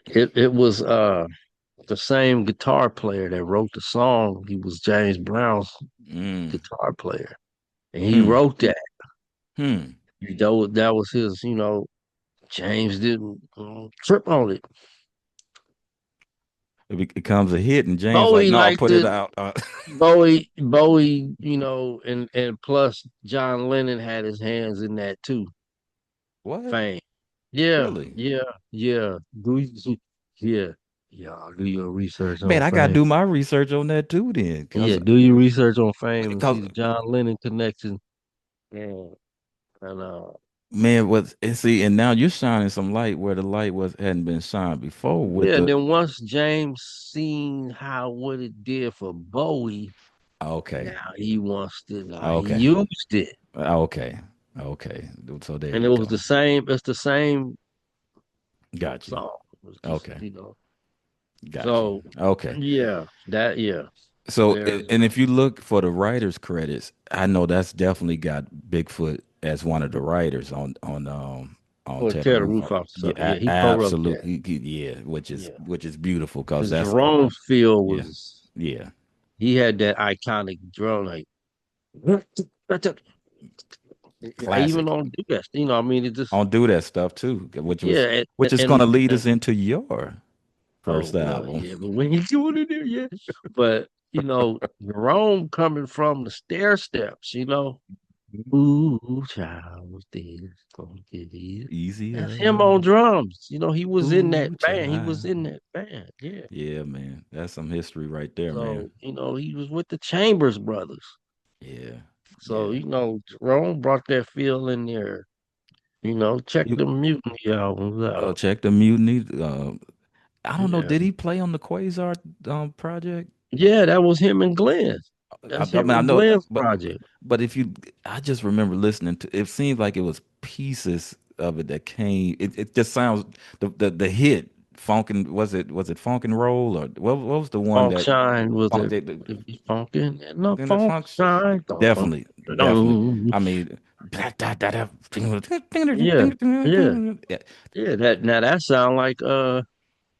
it was the same guitar player that wrote the song. He was James Brown's Mm. guitar player, and he Hmm. wrote that. Hmm. That was his. James didn't trip on it. It becomes a hit, and James like, Bowie no, liked put it it. out. Bowie, and plus John Lennon had his hands in that too. What? Fame. Yeah, Really? yeah, yeah. Yeah, yeah. Do your research on Man, I gotta Fame. do my research on that too then, Yeah, because do your research on Fame and because see the John Lennon connection. Yeah, and man, was and see, and now you're shining some light where the light was hadn't been shined before with yeah. And the then once James seen what it did for Bowie, okay. now he wants to. Now he Okay. used it, Okay. Okay. So there and it you was go. the same. It's the same Got you. song. It was just Okay. you know. Got you. So Okay. yeah, yeah. So There's and if you look for the writers credits, I know that's definitely got Bigfoot as one of the writers on or Ted tear the Roof. roof off or Yeah, something. Yeah, he co-wrote that. absolutely. Yeah, Yeah, which is beautiful because because that's Jerome's feel yeah. was Yeah. he had that iconic drum like. I even Classic. don't do that. I mean, it just I'll do that stuff too, yeah, which is and, gonna lead and us into your oh first well, album. yeah, but when you doing it there, yeah. But Jerome coming from the stair steps, Ooh, child, what's this? Gonna get it. That's him Easier. on drums. You know, he was in that Ooh, band. He was child. in that band. Yeah. Yeah, man. That's some history right there, man. So, he was with the Chambers brothers. Yeah. So, Yeah. Jerome brought that feel in there. Check You the Mutiny albums out. check the mutiny. I don't know. Yeah. Did he play on the Quasar project? Yeah, that was him and Glenn. That's I him mean, I and know, Glenn's but project. but if you, I just remember listening to. It seems like it was pieces of it that came. It just sounds the hit Funkin', was it Funk and Roll, or what was the one Funk that Shine was Funk it? that If he's funkin', no then the funk Funk shine. Dun, dun, definitely definitely. dun. I mean, Yeah, yeah, yeah. yeah. That sound like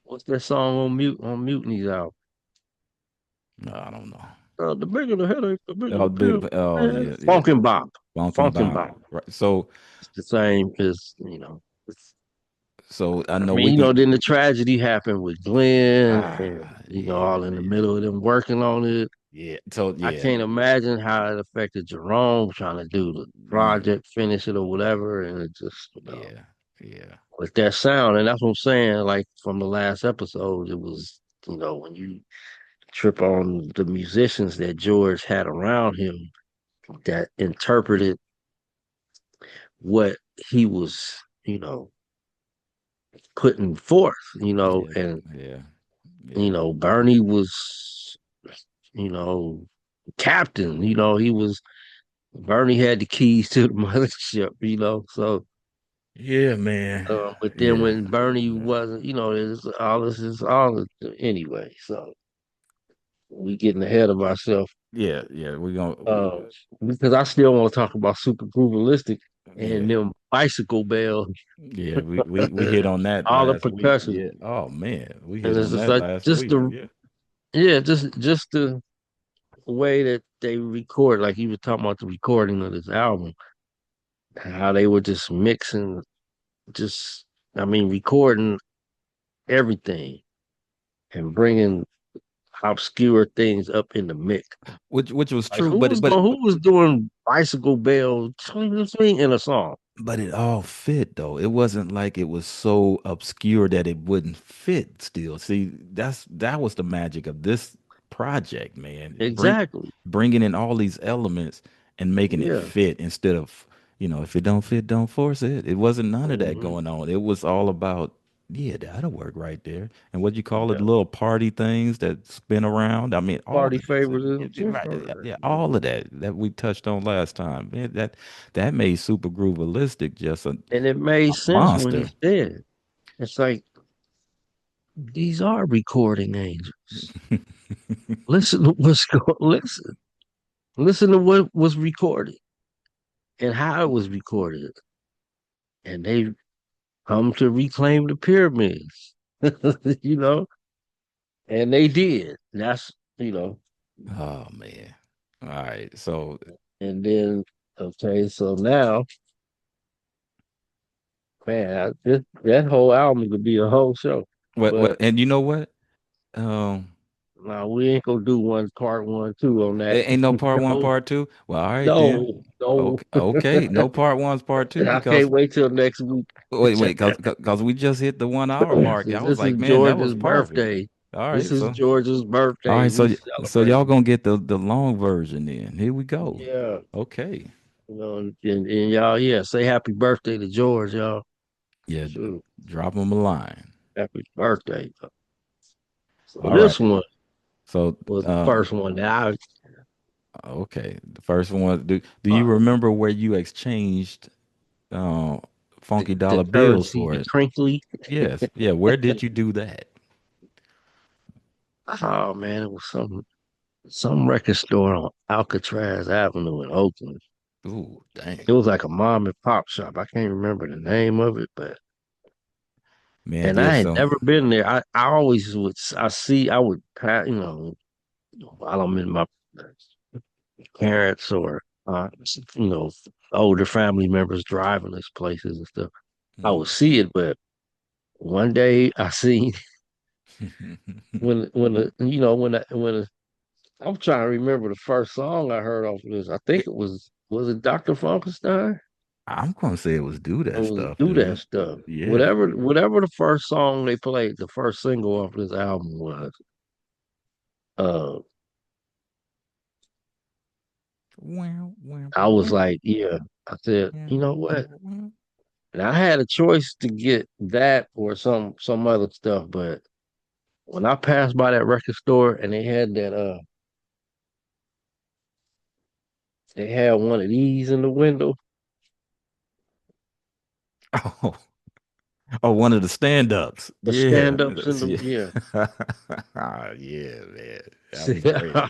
what's that song on Mutiny's album? No, I don't know. The bigger the headache, the bigger Oh, the pill. oh Man, yeah, yeah. Funk and Bop, Funk and Funk and Bop. Bop. Right. So It's the same as I I know mean, we can. then the tragedy happened with Glenn, and Yeah, all in the man. middle of them working on it. Yeah. So I yeah, can't imagine how it affected Jerome trying to do the yeah, project, finish it or whatever, and it just yeah, yeah, with that sound, and that's what I'm saying. Like from the last episode, it was when you trip on the musicians that George had around him that interpreted what he was, putting forth, yeah, and yeah, yeah, Bernie was, you know, captain. He was Bernie had the keys to the mothership. So. yeah, man. But then Yeah, when Bernie yeah, wasn't, it's all this is all anyway. So we getting ahead of ourselves. yeah, yeah. We gonna, Uh, because I still want to talk about Super Groovalistic yeah, and them bicycle bells, yeah. We hit on that all the last week. percussion, Yeah. Oh man, we and hit it's on just that like last just week. the Yeah. yeah, just the way that they record. Like you were talking about the recording of this album, how they were just mixing, just I mean, recording everything and bringing obscure things up in the mix. Which was Like true, but who was doing bicycle bell swing in a song? but it all fit though. It wasn't like it was so obscure that it wouldn't fit still. See, that was the magic of this project, man. Exactly. Bringing in all these elements and making it Yeah. fit instead of, if it don't fit, don't force it. It wasn't none of that Hmm. going on. It was all about, yeah, that'll work right there. And what you call it, Yeah. little party things that spin around. I mean, all Party of that. favors is Right, yeah, all of that we touched on last time. Man, that made Super Groovalistic just and it made a sense when he monster. said it. It's like these are recording angels. Listen to what's going. Listen to what was recorded and how it was recorded, and they come to reclaim the pyramids. you know, and they did. That's you know, Oh man. All right. So and then okay, so now man, that whole album could be a whole show. what But and you know what? Um no, we ain't gonna do part one, two on that. ain't no part one, No, part two. Well, all right then. no, no. Okay, okay. No part ones, part two, I because can't wait till next week. wait, because we just hit the 1 hour mark. I Since was this is like, man, that was George's perfect. birthday. All This right, is so George's all birthday. right, We so y'all celebrating. gonna get the long version then. Here we go. Yeah. Okay. And y'all, yeah, say happy birthday to George, y'all. Yeah, Shoot, drop them a line. happy birthday. So All right. this one So was the first one that okay. The first one, do you uh, remember where you exchanged uh the, funky the dollar bills currency, for the it? crinkly. Yes. Yeah, where did you do that? Oh man, it was some record store on Alcatraz Avenue in Oakland. Ooh, dang. It was like a mom and pop shop. I can't remember the name of it, but Man, and yeah, I had so never been there. I always would I would pass, while I'm in my parents or you know, older family members driving us places and stuff. I would mm. see it, but one day I seen when the when the, I'm trying to remember the first song I heard off of this. I think it, it was. Was it Dr. Funkenstein? I'm gonna say it was Do It That was Stuff, Do That dude. Stuff. Yeah. Whatever the first song they played, the first single off this album was. Uh, Wow, wow, I was wow, like, yeah. I said, you wow, know what? wow, wow. And I had a choice to get that or some other stuff, but when I passed by that record store and they had one of these in the window, Oh, oh, one of the stand-ups. the Yeah. stand ups in the Yeah. yeah. Yeah, man. That was crazy.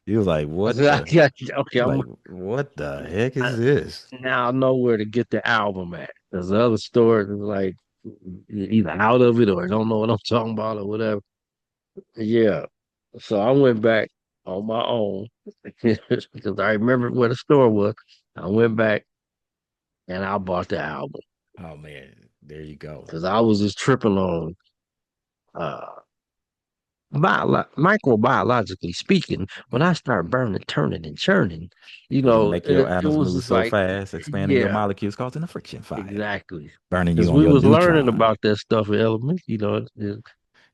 He was like, I what said, the okay, like what the heck is this? now I know where to get the album at. There's other stores that's like either out of it or don't know what I'm talking about or whatever. Yeah. So I went back on my own because I remember where the store was. I went back and I bought the album Oh man, there you go. because I was just tripping on uh microbiologically speaking, when I start burning, turning, and churning, It'll make your it atoms was move just so like, fast, expanding your yeah, molecules, causing a friction fire, exactly. burning Because you on we your was learning neutron, about that stuff in elementary,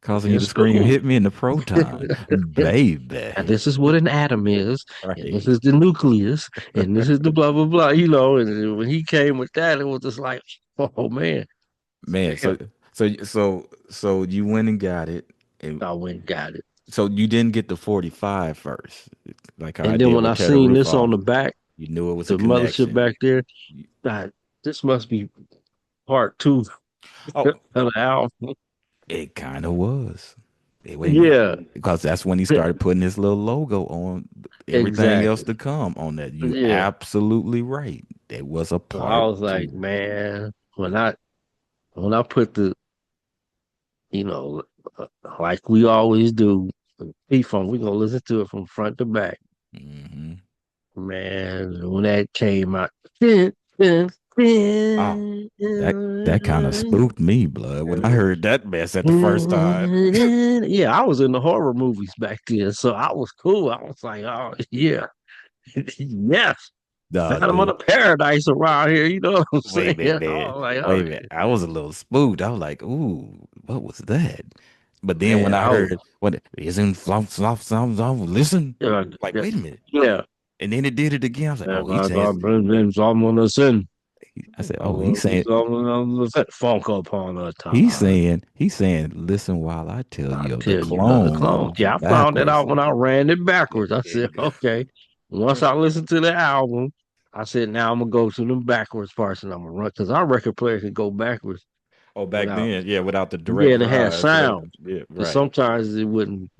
causing you in to scream, school. "Hit me in the proton, And baby!" this is what an atom is, and this Right, is the nucleus, and this is the blah blah blah. And then when he came with that, it was just like, oh man, man. So you went and got it, and I went and got it. so you didn't get the 45 first, like how I And then did when with I Tear the seen Roof this on Off. the back, You knew it was a the mothership connection. back there, God, this must be part two of Oh, the album. it kind of was. Wait a minute, Yeah, because that's when he started putting his little logo on everything else exactly. to come on that. You Yeah. absolutely right. It was a So I part was like, two. man, when I put the, you know, like we always do, P-Funk, we gonna listen to it from front to back. Hmm. Man, when that came out, Oh, that kind of spooked me, blood. When I heard that mess at the first time. yeah, I was in the horror movies back then, so I was cool. I was like, oh yeah, yes, Nah, Phantom of the dude. Paradise around here. You know what I'm Wait a saying? minute, I man. was like, oh Wait a minute. I was a little spooked. I was like, ooh, what was that? But then when man, I I was heard what isn't flop flop flop flop, listen, yeah, like, yeah, wait a minute. yeah. And then it did it again. I was like, oh, And he's I saying got been someone to sin. I said, I oh, will be someone to sin. Funk upon a time. he's saying, listen while I tell I you of the tell you of the clone clones. going Yeah, I found that backwards. out when I ran it backwards. I There you said, go. okay. Once I listened to the album, I said, now I'm gonna go to them backwards parts and I'm gonna run because our record player could go backwards Oh, back without. then, yeah, without the Yeah, direct and it had drive. So that sound. yeah, And right. sometimes it wouldn't,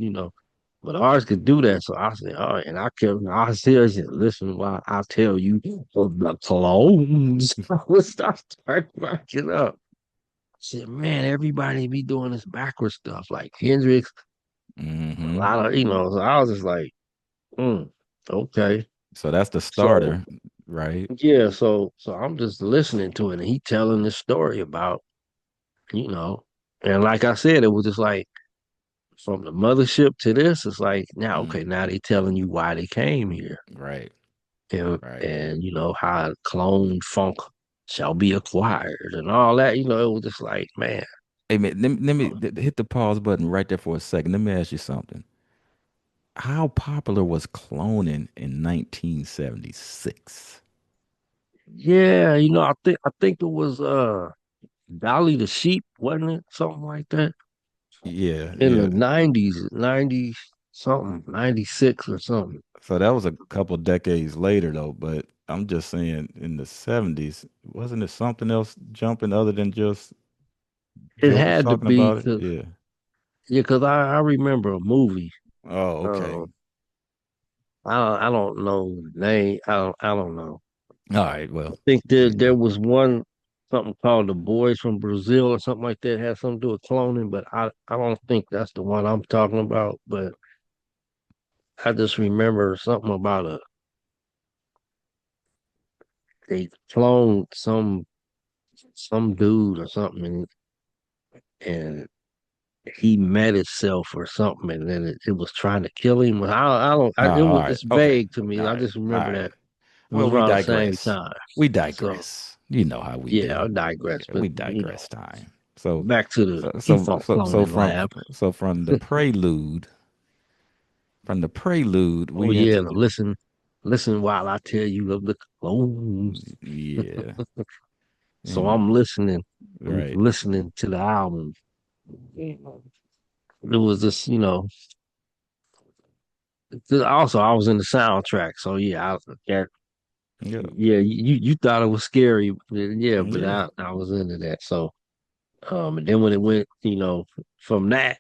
but ours could do that. So I said, all right. And I seriously listen while I tell you of the clones. I was start cracking up. I said, man, everybody be doing this backward stuff like Hendrix, a Hmm. lot of, so I was just like, mm, okay. So that's the So starter, right? yeah, so I'm just listening to it and he telling this story about, you know, and like I said, it was just like from the mothership to this, it's like now, okay, Mhm. now they telling you why they came here. Right, right. And how clone funk shall be acquired and all that, it was just like, man, Hey man, hit the pause button right there for a second. Let me ask you something. How popular was cloning in 1976? yeah, I think it was Dolly the sheep, wasn't it? Something like that. Yeah, In yeah. the 90s, 90 something, 96 or something. So that was a couple decades later though, but I'm just saying in the 70s, wasn't it something else jumping other than just It jokers had to talking be about it? because Yeah. yeah, because I remember a movie. Oh, okay. Uh, I don't know the name. I don't know. All right. I Well, think there there you was one something called the Boys from Brazil or something like that had something to do with cloning, but I don't think that's the one I'm talking about. But I just remember something about they cloned some dude or something, and he met itself or something, and then it was trying to kill him. I don't. go. Oh, It all was right. it's Okay. vague to me. All I right. just All remember right. that. It was Well, we around the same digress. time. We So digress. You know how we yeah, do. I digress, but We you know, digress time. So back to the so so default so so cloning from lab. so from the prelude Oh we yeah, into to listen while I tell you of the clones. yeah. So And I'm right. listening to the album. It was this, you know. Also, I was in the soundtrack, so yeah, Yeah. yeah. You thought it was scary, yeah, but Yeah. I was into that. So, and then when it went, you know, from that,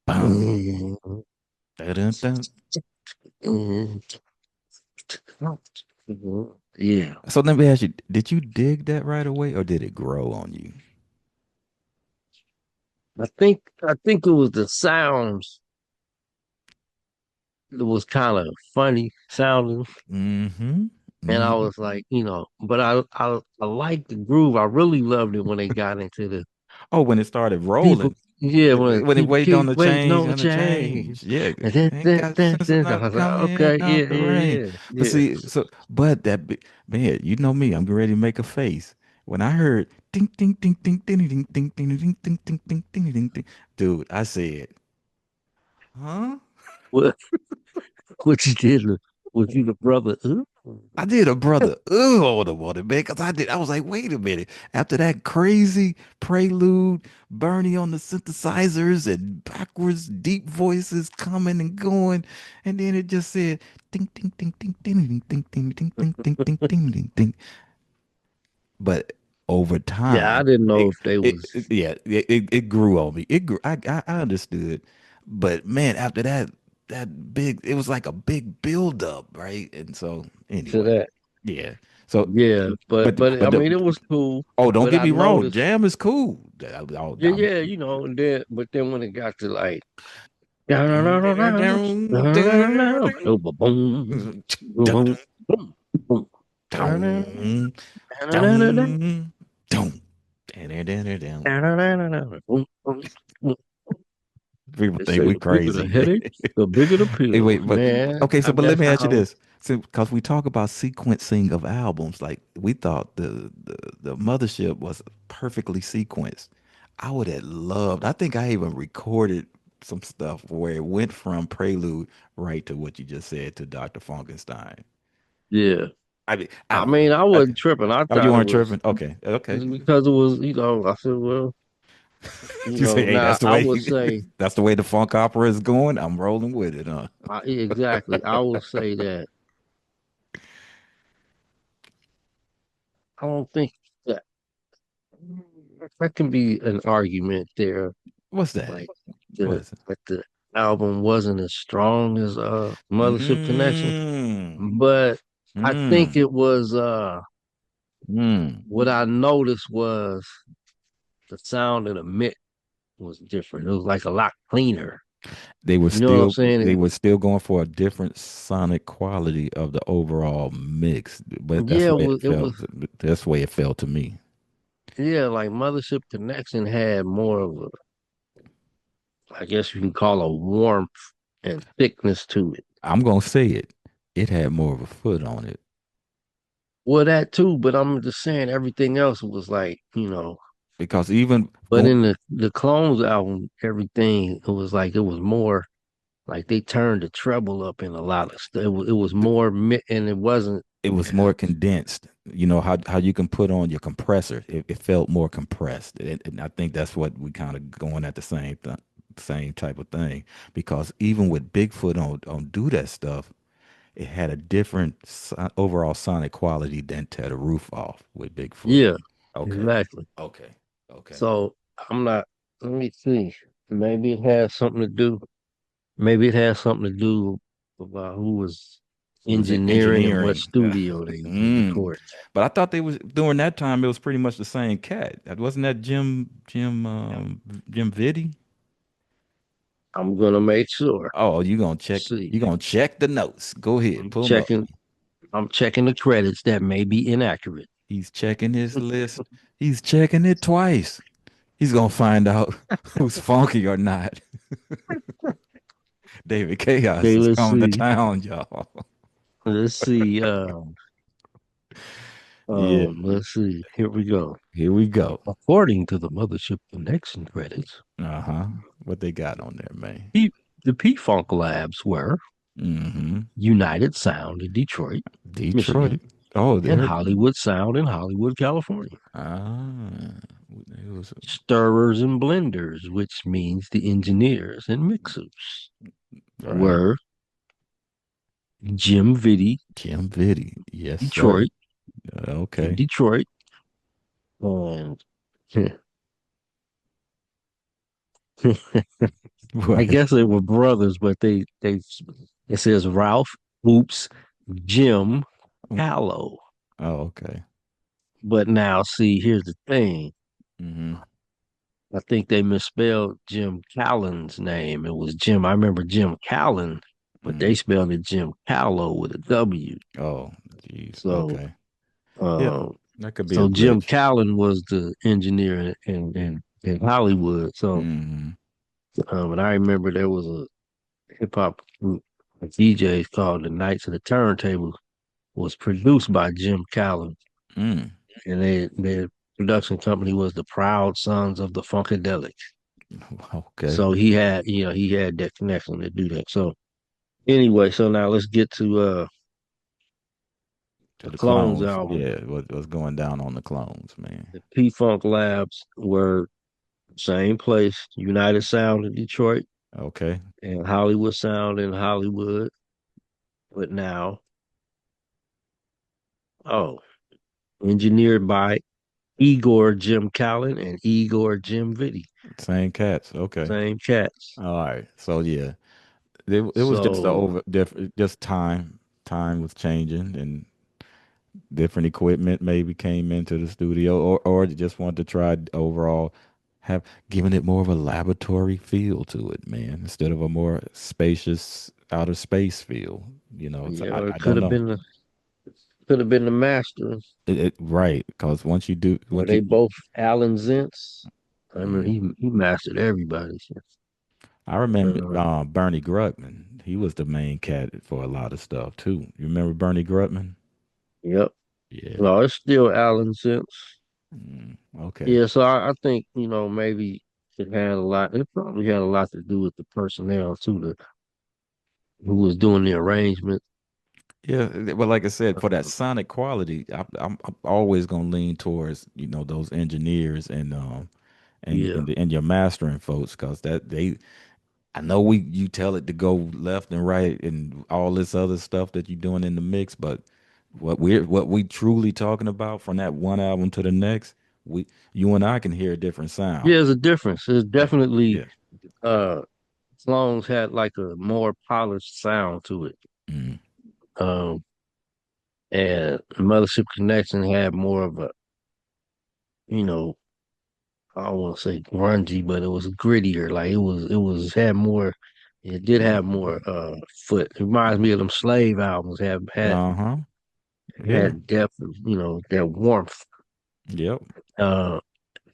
Boom. Dun-dun-dun. yeah, So let me ask you, did you dig that right away or did it grow on you? I think it was the sounds that was kind of funny sounding. Mm-hmm. And I Mm-hmm. was like, you know, but I liked the groove. I really loved it when they got into the Oh, when it started people. rolling, Yeah, when when it people waited keep waiting on the on the change. change. Yeah. And then, Ain't got sense I enough was like, coming okay, out yeah, the rain. yeah, But yeah, see, but man, you know me, I'm ready to make a face. When I heard ding ding ding ding ding ding ding ding ding ding ding ding ding ding ding, dude, I said, huh? yeah. What you did was you the brother? I did a brother on the water, man, because I was like, wait a minute. After that crazy prelude, Bernie on the synthesizers and backwards deep voices coming and going, and then it just said ding ding ding ding ding ding ding ding ding ding ding ding ding ding ding. But over Yeah, I time, didn't know if they was yeah, it grew on me. It grew. I understood, but man, after that, that big, it was like a big buildup, right? And so to anyway, that. yeah. So, Yeah, but I but mean it was cool. oh, don't But get I me wrong, noticed, jam is cool. yeah, yeah, you know, and then but then when it got to like I'm, boom, boom, boom, boom, boom. down, down, down, down. People They think say we the bigger the crazy. headache, the bigger the Hey, pills. wait, but Man, okay, so but let that's me ask you how. this. So, because we talk about sequencing of albums, like we thought the Mothership was perfectly sequenced. I would have loved, I think I even recorded some stuff where it went from Prelude right to what you just said to Dr. Funkenstein. Yeah, I mean, I I don't know. mean, I wasn't tripping. I Oh, you thought it weren't was tripping? Okay, okay. because it was, you know. I said, well, you You say, know, hey, now that's the I way would say, that's the way the funk opera is going. I'm rolling with it, huh? exactly. I would say that I don't think that that can be an argument there. What's that? Like What the is it? like the album wasn't as strong as Mothership Connection, Mm, but I think mm, it was mm. what I noticed was the sound of the mix was different. It was like a lot cleaner. You know what I'm saying? They were still going for a different sonic quality of the overall mix, but that's Yeah, the way it it was felt. That's the way it felt to me. yeah, like Mothership Connection had more of a, I guess you can call a warmth and thickness to it. I'm gonna say it. It had more of a foot on it Well, that too, but I'm just saying everything else was like, you know. because even But going, in the Clones album, everything it was like it was more like they turned the treble up in a lot of stuff. It was more and it wasn't. it was more condensed. You know how you can put on your compressor. It felt more compressed, and I think that's what we kind of going at the same type of thing. Because even with Bigfoot on Do That Stuff, it had a different overall sonic quality than Tear the Roof Off with Bigfoot. Yeah, Okay, exactly. okay, okay. So I'm not. Let me see. Maybe it has something to do. Maybe it has something to do about who was Who's it? engineering and what Engineering? studio they was Mm. recording. But I thought they was during that time. It was pretty much the same cat. That wasn't that Jim Vitti. I'm gonna make sure. Oh, See, you gonna check the notes. Go ahead, I'm pull them up. checking. I'm checking the credits that may be inaccurate. He's checking his list. He's checking it twice. He's gonna find out who's funky or not. David Chaos Okay, is coming to town, y'all. let's see. Yeah, Let's see. Here we go. here we go. According to the Mothership Connection credits, Uh-huh. What they got on there, man? P- the P Funk Labs were Mm-hmm. United Sound in Detroit, Detroit. Michigan, Oh, and there. Hollywood Sound in Hollywood, California. Ah, it was Stirrers and blenders, which means the engineers and mixers, right. were Jim Vitti, Jim Vitti. Yes, sir. Detroit, in Okay. Detroit, and I What? guess they were brothers, but they it says Ralph, Oops, Jim Callow. Oh, okay. But now, see, here's the thing. Mm-hmm. I think they misspelled Jim Callan's name. It was Jim. I remember Jim Callan, but they Mm. spelled it Jim Callow with a W. Oh, jeez. So, Okay. Yeah, uh, that could be a so Jim glitch. Callan was the engineer in Hollywood. So, Mm-hmm. and I remember there was a hip hop group of DJs called the Knights of the Turntable. Was produced by Jim Callan, Mm. and their production company was the Proud Sons of the Funkadelic. Okay. So he had that connection to do that. So anyway, so now let's get to To the the Clones clones. album. Yeah, what's going down on the clones, man? The P Funk Labs were same place, United Sound in Detroit Okay. and Hollywood Sound in Hollywood. But now, oh, engineered by Igor Jim Callan and Igor Jim Vitti. Same cats. Okay. Same cats. All right. So yeah, it was just a So over different, just time. Time was changing, and different equipment maybe came into the studio, or they just wanted to try overall have given it more of a laboratory feel to it, man, instead of a more spacious outer space feel. So yeah, I don't know. could have been the master. Right, because once you do, Were once they you, both Alan Zentz? I mean, mm, he mastered everybody. I remember Uh, Bernie Grutman. He was the main cat for a lot of stuff too. You remember Bernie Grutman? yep. Yeah. No, it's still Alan Zentz. Okay. Yeah, so I think maybe it had a lot. It probably had a lot to do with the personnel too, who was doing the arrangement. Yeah, well, like I said, for that sonic quality, I'm always gonna lean towards those engineers Yeah, and your mastering folks, because that they I know you tell it to go left and right and all this other stuff that you're doing in the mix, but what we truly talking about from that one album to the next, we you and I can hear a different yeah. sound. There's a difference. There's definitely Yeah. uh, songs had like a more polished sound to it. Mm. Um, and Mothership Connection had more of a you know I don't want to say grungy, but it was grittier. Like it was had more. It did have more foot. It reminds me of them Slave albums. Uh-huh. Yeah. Had depth. That warmth. Yep. Uh,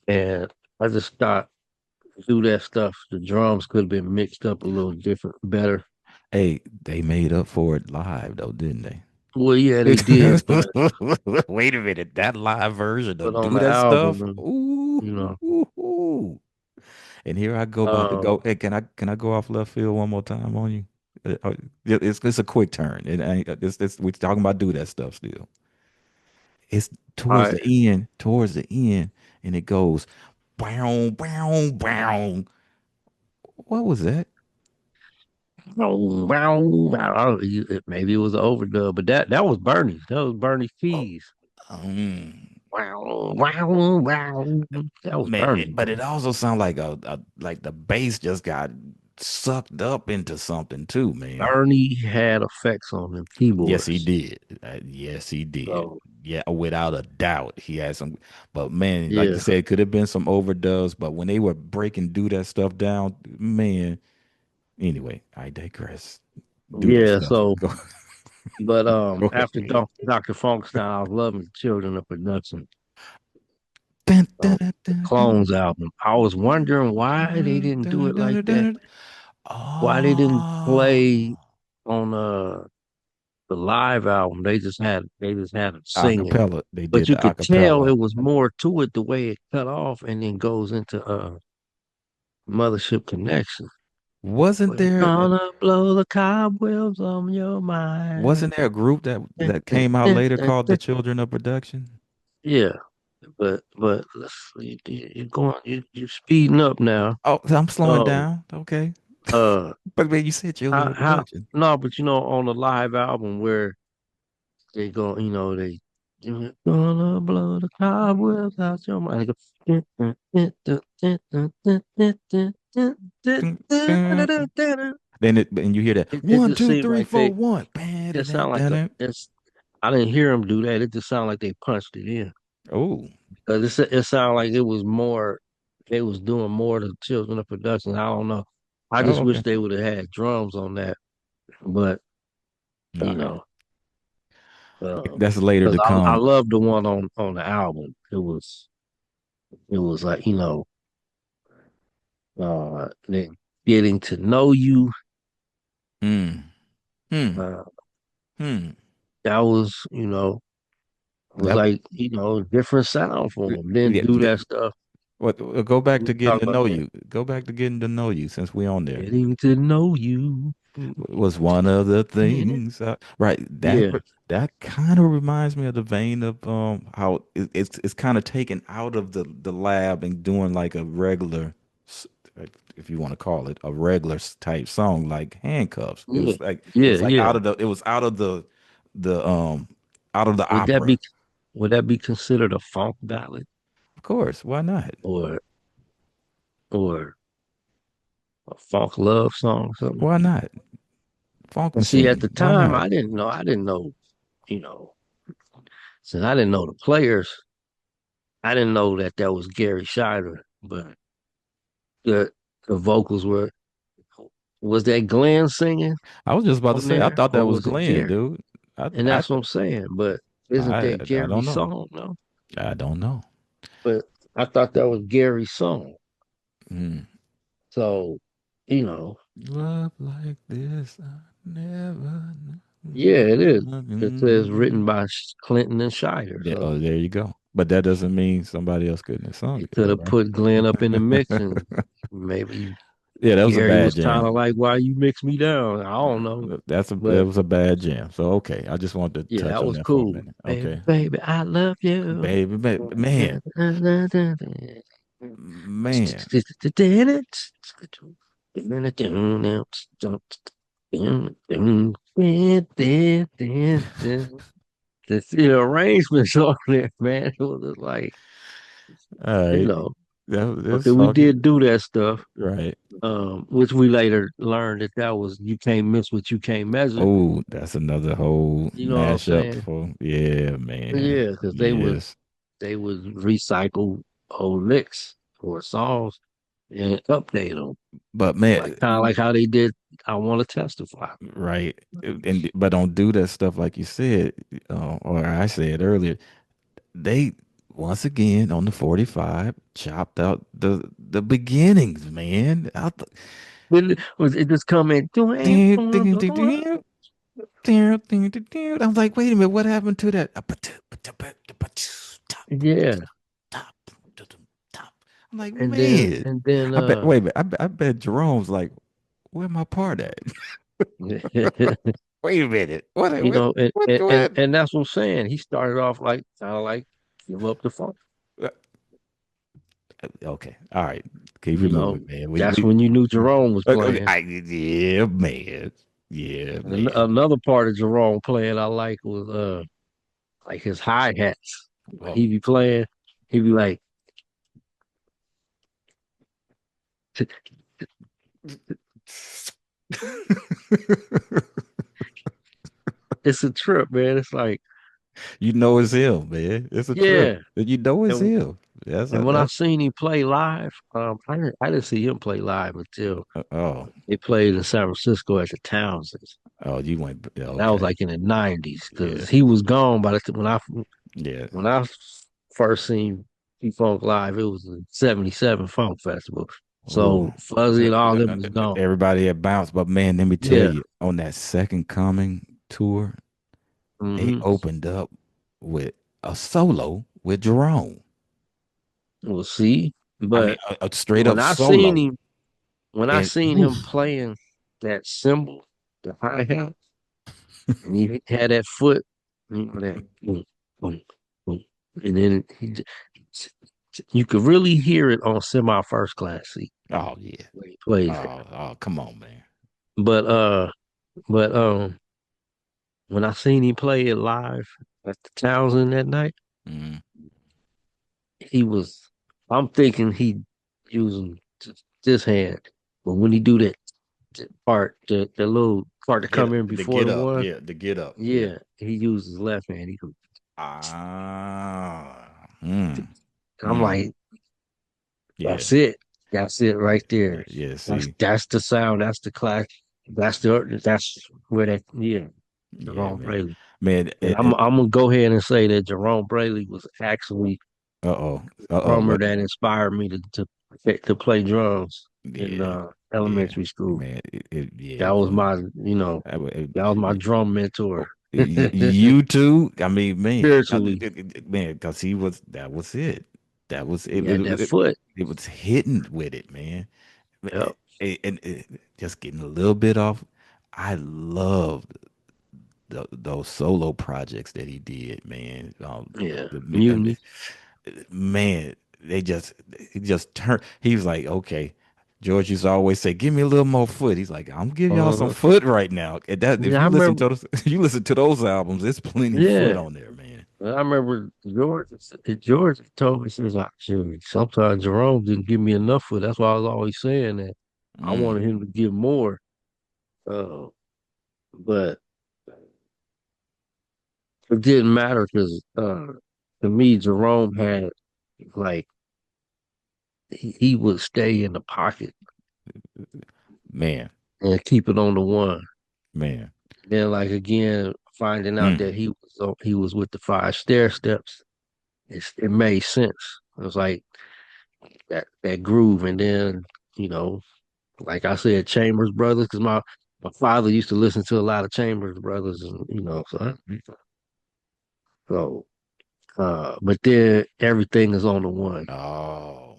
and I just thought through that stuff, the drums could have been mixed up a little different, better. Hey, they made up for it live though, didn't they? Well, yeah, they did, Wait a minute, that live version but of on do the that stuff? album, Ooh, you know, ooh, ooh. And here I go about to um, go. Hey, can I go off left field one more time on you? Yeah, it's a quick turn. It ain't it's we're talking about do that stuff still. It's I towards the end, and it goes bow, bow, bow. What was that? maybe it was an overdub, but that was Bernie. That was Bernie Oh, Keys. um, Wow, wow, wow. That was man, Bernie. but it also sounds like like the bass just got sucked up into something too, man. Bernie had effects on them Yes, he keyboards. did. Yes, he did. So Yeah, without a doubt, he had some. But man, like you yeah, said, it could have been some overdubs. But when they were breaking do that stuff down, man. Anyway, I digress. Do that yeah. stuff. So, Go, but go after ahead. Dr. Funkenstein, I was loving the Children of Production, Dun, dun, dun, the dun, dun, Clones album. I was wondering why they didn't do dun, it dun, like dun, that. dun. Why they didn't play Oh, on the live album? They just had him singing, acapella. They but did you the could tell acapella. it was more to it the way it cut off and then goes into Mothership Connection. Wasn't We're there gonna blow the cobwebs on your mind. wasn't there a group that came out later called the Children of Production? Yeah, but let's see, you're going you speeding up now. Oh, I'm slowing Um, down. Okay. uh, But man, you said Children of how Production. no, but on the live album where they go, "You're gonna blow the cobwebs out your mind." Dun, dun, dun. Then and you hear that It one, just two, seemed three, like four, they one. just sound like it's. I didn't hear them do that. It just sounded like they punched it in. Oh, 'Cause it sounded like it was more. They was doing more to Children of Production. I don't know. I oh, just wish okay. they would have had drums on that. But All you right. know, That's later because to I come. love the one on the album. It was like they getting to know you. Hmm. Hmm. Uh, Hmm. that was was That like different sound for them. Didn't yeah, do that stuff. what go back We to can getting talk to about know that. you. Go back to getting to know you since we on there. Getting to know you. Was one of the Yeah. things right that Yeah. that kind of reminds me of the vein of how it's kind of taken out of the lab and doing like a regular s- if you want to call it a regular type song like Handcuffs. It Yeah. was like it Yeah. was like Yeah. out of the it was the out of the Would that opera. be would that be considered a funk ballad Of course, why not? or or a funk love song or something? Why not? Funk And see, at machine. the Why time, not? I didn't know, you know, since I didn't know the players, I didn't know that was Gary Scheider, but the the vocals was that Glenn singing I was just about to on say I there thought that or was was it Glenn, Gary? dude. I And I that's what I'm saying. But isn't that I don't Gary's know. song? No, I don't know. but I thought that was Gary's song. Mm. So, you know, Love like this, I never. yeah, it is. It says written Mm. by Clinton and Shire. Yeah, So oh, there you go. But that doesn't mean somebody else couldn't have sung you it, could though, have put Glenn up in the mix, right? and maybe Yeah, that was a Gary bad was kind of jam. like, "Why you mix me down?" I don't know, That but was a bad jam. So okay, I just wanted to yeah, touch that on was that for a cool. minute. Baby, Okay, baby, I love you. baby, man, man. The arrangements on there, man, it was just like, All you right, know. that's Okay, we talking did do that stuff, right. which we later learned that was you can't miss what you can't measure. Oh, that's another whole You know what I'm mashup saying? for yeah, man. Yeah, because Yes. they would recycle old licks or songs and update them, But like man, kind of like how they did. I want to testify. right. And but don't do that stuff like you said, or I said earlier. They once again on the 45 chopped out the beginnings, man. I th- Then was it just come in? I'm like, wait a minute, what happened to that? Yeah, I'm like, and then man. and then I bet. Wait a minute. I bet Jerome's like, where my part at? Wait a minute. What? What? and, What? and and What? and that's what I'm saying. He started off like kind of like give up the funk. Okay. All right. Keep it moving, man. That's We when you knew Jerome was okay, playing. yeah, man. Yeah, And man. another part of Jerome playing I like was like his hi hats. When Oh. he be playing, he be like, it's a trip, man. It's like, You know it's him, man. It's a trip. yeah. You know it's And him. and when I That's seen him play live, I didn't see him play live until oh they played in San Francisco at the Townsends. oh you went yeah, That was okay. like in the '90s Yeah. because he was gone by the time Yeah. when I first seen P Funk live. It was the '77 Funk Festival. Oh, So Fuzzy and all them was gone. everybody had bounced, but man, let me tell Yeah. you, on that second coming tour, they Hmm. opened up with a solo with Jerome. We'll see. I mean, But a straight when up I seen solo, him, when I and seen him oof, playing that cymbal, the hi hat, and he had that foot, you know, that boom, boom, boom, and then you could really hear it on semi first class seat oh yeah, when he plays that. oh come on, man. But but when I seen him play it live at the Townsend that night, Mm. he was. I'm thinking he using this hand, but when he do that part, the little part to come in The before get the up, one, yeah, the get up, yeah. yeah, he used his left hand. He could, Ah, I'm mm, like, yeah, that's it. That's it right there. yeah. That's See, that's the sound. That's the class. That's where that yeah. yeah, Jerome man, Braley. man. And I'm gonna go ahead and say that Jerome Braley was actually Uh-oh, uh-oh. drummer What? that inspired me to play drums in Yeah, yeah, elementary school. man. Yeah. That was my that was my Yeah. drum mentor. You too. I mean, man, Spiritually, man, because he was. That was it. That was he it. had that foot. It was hitting with it, man. Yep. And just getting a little bit off. I loved those solo projects that he did, man. Yeah. I mean, Mutiny. man, he just turned. He was like, okay. George used to always say, "Give me a little more foot." He's like, "I'm giving y'all some Uh, foot right now." And that if yeah, I you listen remember. to those, you listen to those albums, there's plenty foot Yeah, on there, man. I remember George told me, he was like, "Shoot, sometimes Jerome didn't give me enough for it. That's why I was always saying that I Mm. wanted him to give more. Uh, but it didn't matter because to me, Jerome had like he would stay in the pocket Man, and keep it on the one. man. Then like again, finding out Mm. that he was with the five stair steps, it made sense. It was like that groove, and then you know, like I said, Chambers Brothers, because my father used to listen to a lot of Chambers Brothers, and so but then everything is on the one. Oh.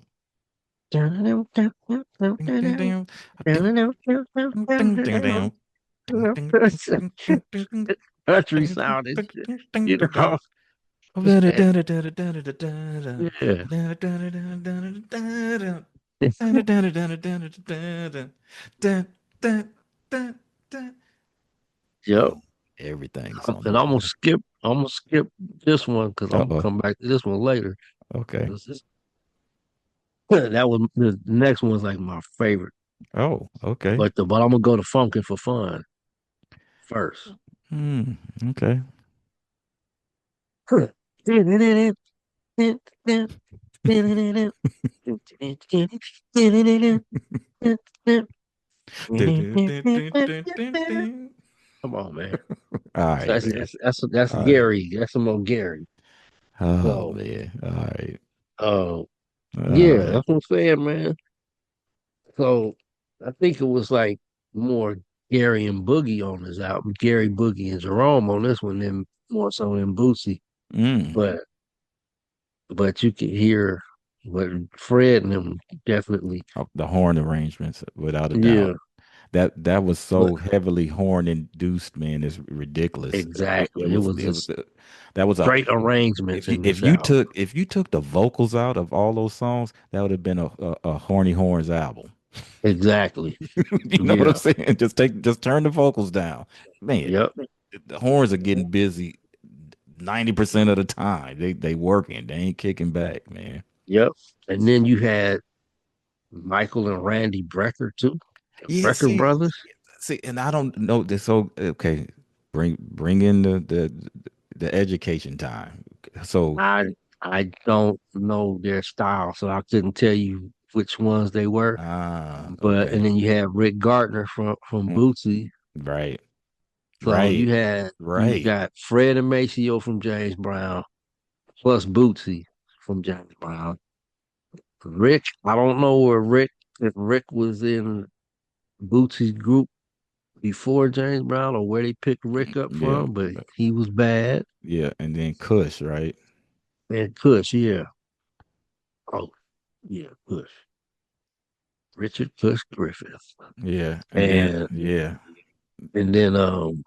Country Ding, ding, ding. Ding, ding, ding, ding, ding. Ding, ding, ding, ding, ding, ding, ding. Ding, ding, sound and ding, shit, ding, ding, you ding, ding. know. Oh, da, da, And, da, da, da, da, da, da, da, da. yeah. Da, da, da, da, da, da, da, da. Da, da, da, da, da, da, da, da, da. Da, da, da, da. Yep. Mm. Everything's on the And one. I'm gonna skip this one because I'm gonna Uh-oh. come back to this one later. Okay. That was the next one's like my favorite. Oh, okay. But I'm gonna go to Funkin' for Fun first. Hmm. Okay. Du- du- du- du- du- du- du. Come on, man. All right, man. That's All right. Gary. That's some more Gary. Oh So, man. All right. uh, All yeah, right. that's what I'm saying, man. So I think it was like more Gary and Boogie on this album, Gary, Boogie, and Jerome on this one, then more so than Bootsy. Mm. But you could hear what Fred and them definitely, Oh, the horn arrangements, without a yeah. doubt. That was But so heavily horn induced, man. It's ridiculous. exactly, it was It was just that was a great arrangements in if this album. you took the vocals out of all those songs, that would have been a horny horns album. Exactly. You know what I'm Yeah. saying? Just turn the vocals down. Man, Yep. the horns are getting busy 90% of the time. They working. They ain't kicking back, man. Yep. And then you had Michael and Randy Brecker too, the Yeah, Brecker brothers. and I don't know this. So okay, bring in the education time. So I I don't know their style, so I couldn't tell you which ones they were. But and okay. then you have Rick Gardner from Mm, Bootsy. right, So right, you right. got Fred and Maceo from James Brown plus Bootsy from James Brown. Rick, I don't know where Rick if Rick was in Bootsy's group before James Brown or where they picked Rick up Yeah, from, but he was bad. yeah, and then Kush, right? And Kush, yeah. Oh, yeah, Kush. Richard Kush Griffith. Yeah, and then And yeah, and then the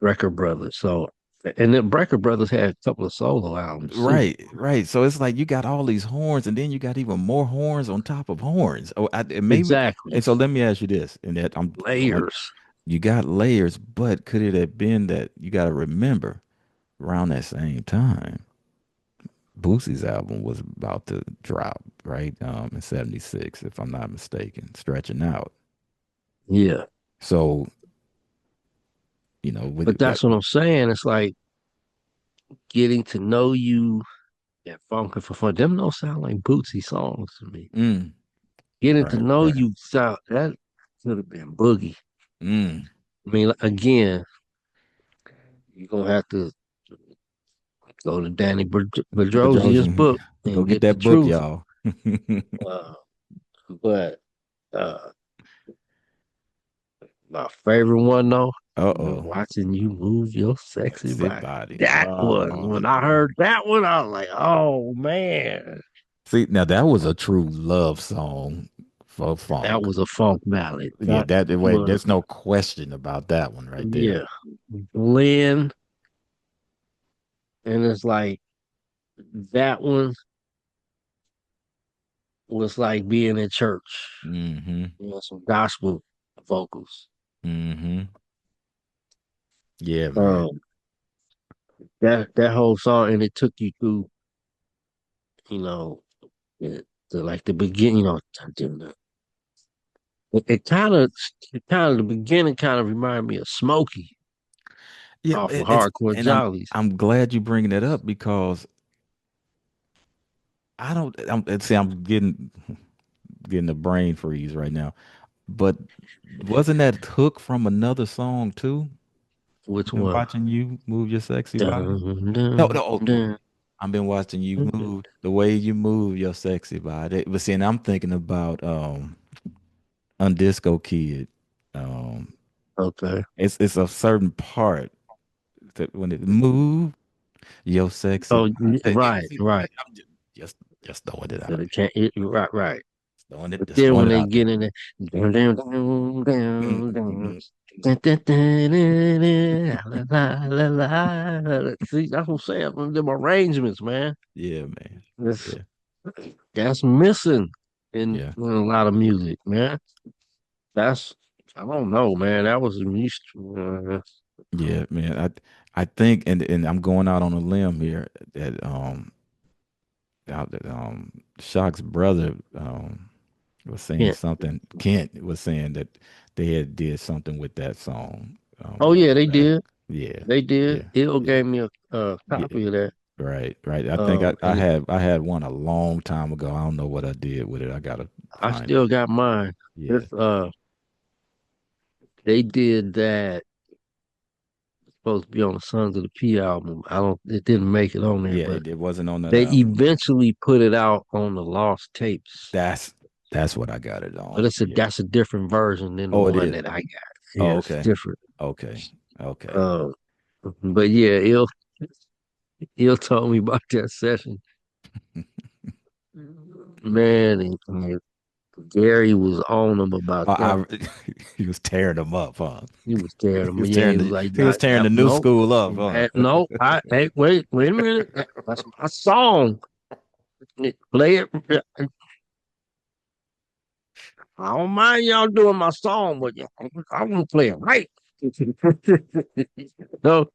Brecker Brothers. So and then Brecker Brothers had a couple of solo albums too. right, right. So it's like you got all these horns, and then you got even more horns on top of horns. Oh, it maybe. Exactly. And so let me ask you this, and that I'm going. Layers. You got layers, but could it have been that you got to remember around that same time, Boosie's album was about to drop, right? In '76, if I'm not mistaken, stretching out. Yeah. So But with that, that's what I'm saying. It's like getting to know you and Funkin' for Fun. Them don't sound like Bootsy songs to me. mm, Getting to right, know right, you sound that could have been Boogie. mm. I mean, again, you're gonna have to go to Danny But Bedrosian's Josie, book go and get get the that book, truth. y'all. Uh, but uh, my favorite one though, Uh-oh. watching you move your sexy Sexy body. body. That was Oh, when I heard that one, I was like, oh man, see, now that was a true love song for that funk. was a funk ballad. Yeah, That that way, was there's no question about that one right there. yeah, Glenn, and it's like that one was like being in church, Mm-hmm. some gospel vocals. Mm-hmm. Yeah, man. Um, that whole song, and it took you through, you know, the like the beginning, it kind of the beginning kind of reminded me of Smokey Yeah, off of it's Hardcore and I'm Jollies, I'm glad you bringing it up because I don't see I'm getting a brain freeze right now. But wasn't that hook from another song too? which Been one? watching you move your sexy body. Dun, No, dun, no. dun, I've been watching you dun. move the way you move your sexy body. But see, and I'm thinking about Undisco Kid. Um, Okay. it's a certain part that when it move your sexy Oh, body. right, right. I'm just throwing it But out it can't. Right, right. there. Throwing it, But just then throwing when it they out there. get in there, dun, dun, dun, dun, dun, Mm. dun, dun, dun, dun, dun, la, la, la, la. See, that's what I'm saying. Them arrangements, man. Yeah, man. That's Yeah, that's missing yeah, in a lot of music, man. That's I don't know, man. That was a yeah, man. I think, and I'm going out on a limb here that Shock's brother was saying yeah. something. Kent was saying that they had did something with that song. Oh yeah, they Back. did. Yeah, They did. yeah, Ill yeah, gave me a yeah. copy of that. Right, right. I think And I had one a long time ago. I don't know what I did with it. I gotta I find it. still got mine. Yeah, It's they did that supposed to be on the Sons of the P album. I don't it didn't make it on there, yeah. but It wasn't on that they album. eventually put it out on the Lost Tapes. That's that's what I got it But on. it's a Yeah. that's a different version than the Oh, it one is. that I got. Yeah, Oh, it's okay. different. Okay. Okay. Um but yeah, Ill told me about that session. Man, and Gary was on him about Oh, that. he was tearing them up, huh? He was tearing He him. was Yeah, he tearing was like, he was tearing the new no, school up, huh? no, hey, wait a minute. That's my song. Play it. I don't mind y'all doing my song, but I want to play it right. No,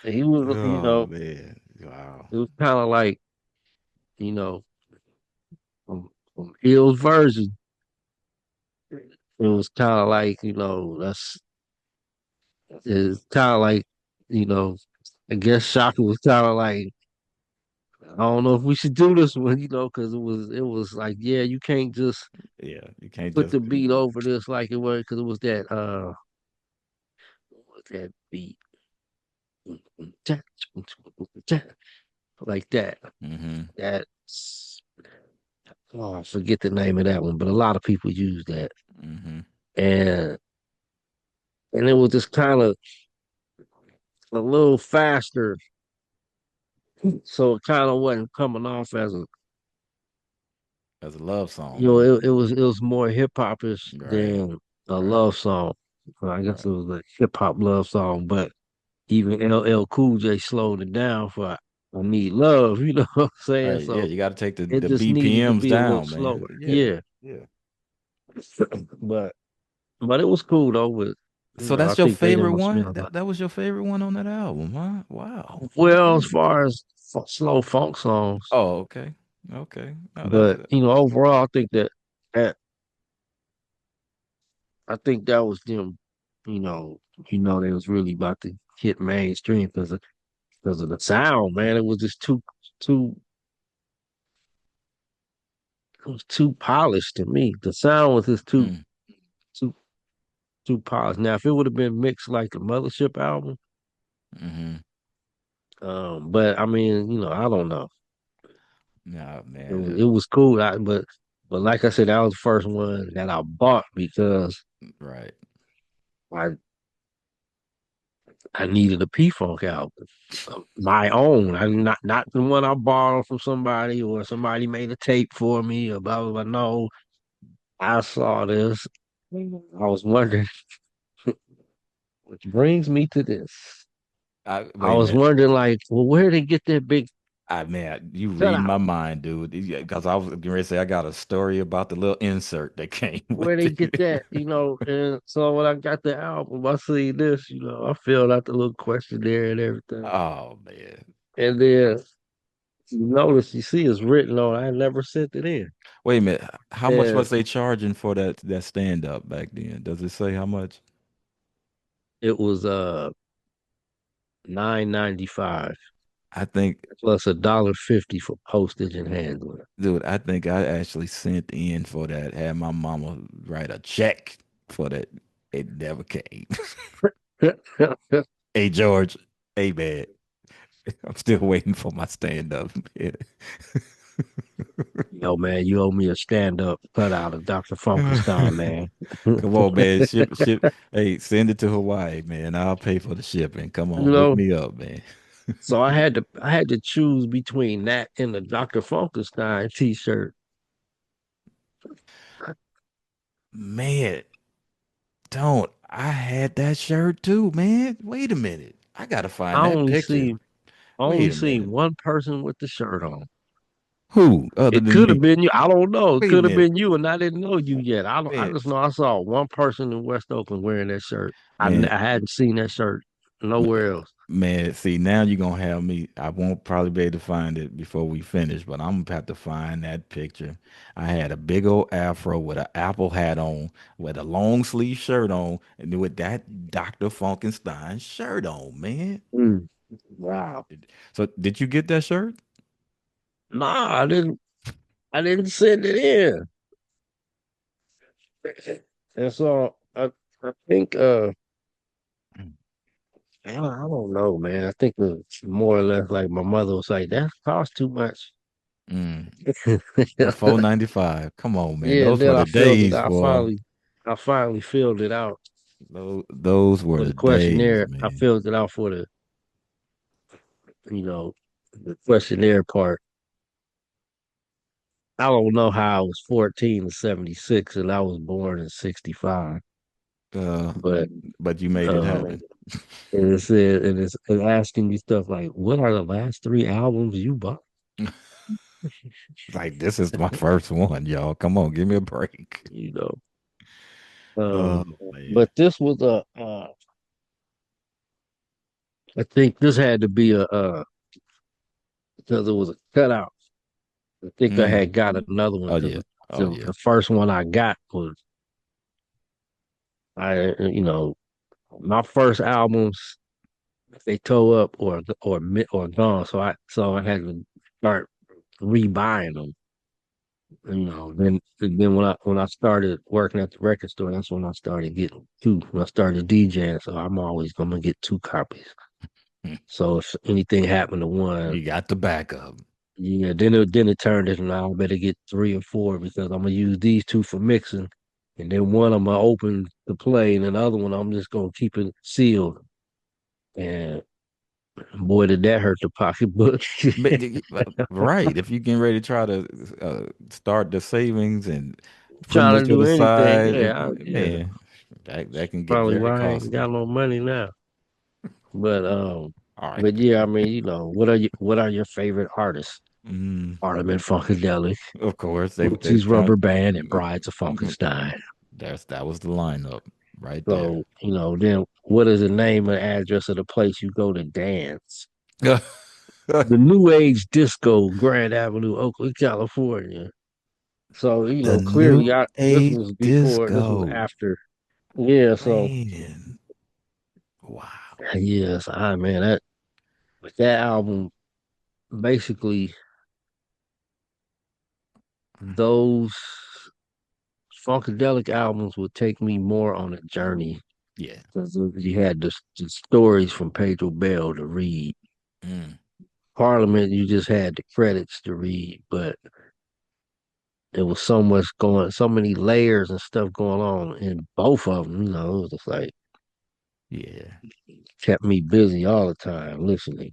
he was, Oh man. Wow. it was kind of like, you know, from Hill's version. It was kind of like, it's kind of like, you know, I guess Shaka was kind of like, I don't know if we should do this one, because it was like, yeah, you can't just Yeah, you can't put just the beat over this like it was, because it was that beat like that. hmm That's oh, I forget the name of that one, but a lot of people use that. Mm-hmm. And it was just kind of a little faster, so it kind of wasn't coming off as a, As a love you song, know, huh? it was more hip hopish Right. than a Right. love song. Well, I guess it Right. was a hip hop love song, but even LL Cool J slowed it down for I need love, you know what I'm saying? Right. Yeah, So you got to take it the just needed to BPMs be a little down, man. slower. Yeah. Yeah. Yeah. But it was cool though, with So I that's your think they done favorite must one? smell like That was your favorite one on that album, huh? Wow. well, as Okay. far as slow funk songs. Oh, okay. Okay. Oh, that's But overall I think that I think that was them, you know, they was really about to hit mainstream because of the sound, man. It was just too it was too polished to me. The sound was just mm, too too polished. Now, if it would have been mixed like the Mothership album, hmm. but I mean, I don't know. Nah, It man. was it was cool, but like I said, that was the first one that I bought because Right. I I needed a P Funk album, my own. I not the one I borrowed from somebody or somebody made a tape for me or blah blah blah. No, I saw this. I was wondering, which brings me to this. I Wait a was minute. wondering, like, well, where did they get that big Man, you read my cutout? mind, dude. Because I was getting ready to say I got a story about the little insert that came Where with they get it. that, And so when I got the album, I see this, I filled out the little questionnaire and everything. Oh man. And then you see it's written on. I never sent it in. Wait a minute. How much And was they charging for that stand up back then? Does it say how much? it was 9.95 I think, plus $1.50 for postage and handling. dude, I think I actually sent in for that. Had my mama write a check for that. It never came. Hey George, hey man, I'm still waiting for my stand up. Yo, man, you owe me a stand up cutout of Dr. Funkenstein, man. Come on, man. Ship. Hey, send it to Hawaii, man. I'll pay for the shipping. Come you on, hook know, me up, man. so I had to choose between that and the Dr. Funkenstein t-shirt. Man, don't. I had that shirt too, man. Wait a minute. I gotta find I that only picture. seen I only Wait a seen minute. one person with the shirt on. Who other It than could have me? been you. I don't know. It Wait a could have minute, been you, and I didn't know you yet. I man. just know I saw one person in West Oakland wearing that shirt. Man, I hadn't seen that shirt nowhere else. man. See, now you're gonna have me. I won't probably be able to find it before we finish, but I'm gonna have to find that picture. I had a big old afro with an apple hat on, with a long sleeve shirt on, and with that Dr. Funkenstein shirt on, man. Mm. Wow. So, did you get that shirt? Nah, I didn't. I didn't send it in. And so I think I don't know, man. I think it's more or less like my mother was like, that costs too much. Mm. For 4.95. Come on, man. Yeah, and Those then were the days, boy. I finally filled it out Those were for the the days, questionnaire. I man. filled it out for you know, the questionnaire part. I don't know how I was 14 to 76 and I was born in 65. Uh, But but you made it um happen. it's asking me stuff like, what are the last three albums you bought? Like this is my first one, y'all. Come on, give me a break. You know. Oh But man. this was I think this had to be because it was a cutout. I think I Mm. had got another one Oh because yeah. Oh the, yeah. the first one I got was my first albums they tore up or gone, so I had to start rebuying them. Then when I started working at the record store, that's when I started getting two. When I started DJing, so I'm always gonna get two copies. Hmm. So if anything happened to one, You got the backup. Yeah, then it turned it, and I better get three or four because I'm gonna use these two for mixing, and then one I'm gonna open to play, and then the other one I'm just gonna keep it sealed. And boy, did that hurt the pocketbook. Right, if you're getting ready to try to start the savings and putting Trying it to to do the anything, side, yeah, yeah. man, that can get Probably very why I ain't costly. got no money now. But All right. but yeah, I mean, what are your favorite artists? Mm, Parliament Funkadelic, of course, they Bootsie's trying. Rubber Band, and Brides of Funkenstein. That was the lineup right there. So, then what is the name and address of the place you go to dance? The New Age Disco, Grand Avenue, Oakland, California. So, The clearly new this age was before, this was disco. after. Yeah, so Man. Wow. yes, man, that album basically those Funkadelic albums would take me more on a journey Yeah. because you had the stories from Pedro Bell to read. Mm, Parliament, you just had the credits to read, but there was so many layers and stuff going on in both of them. It was just like yeah. kept me busy all the time listening.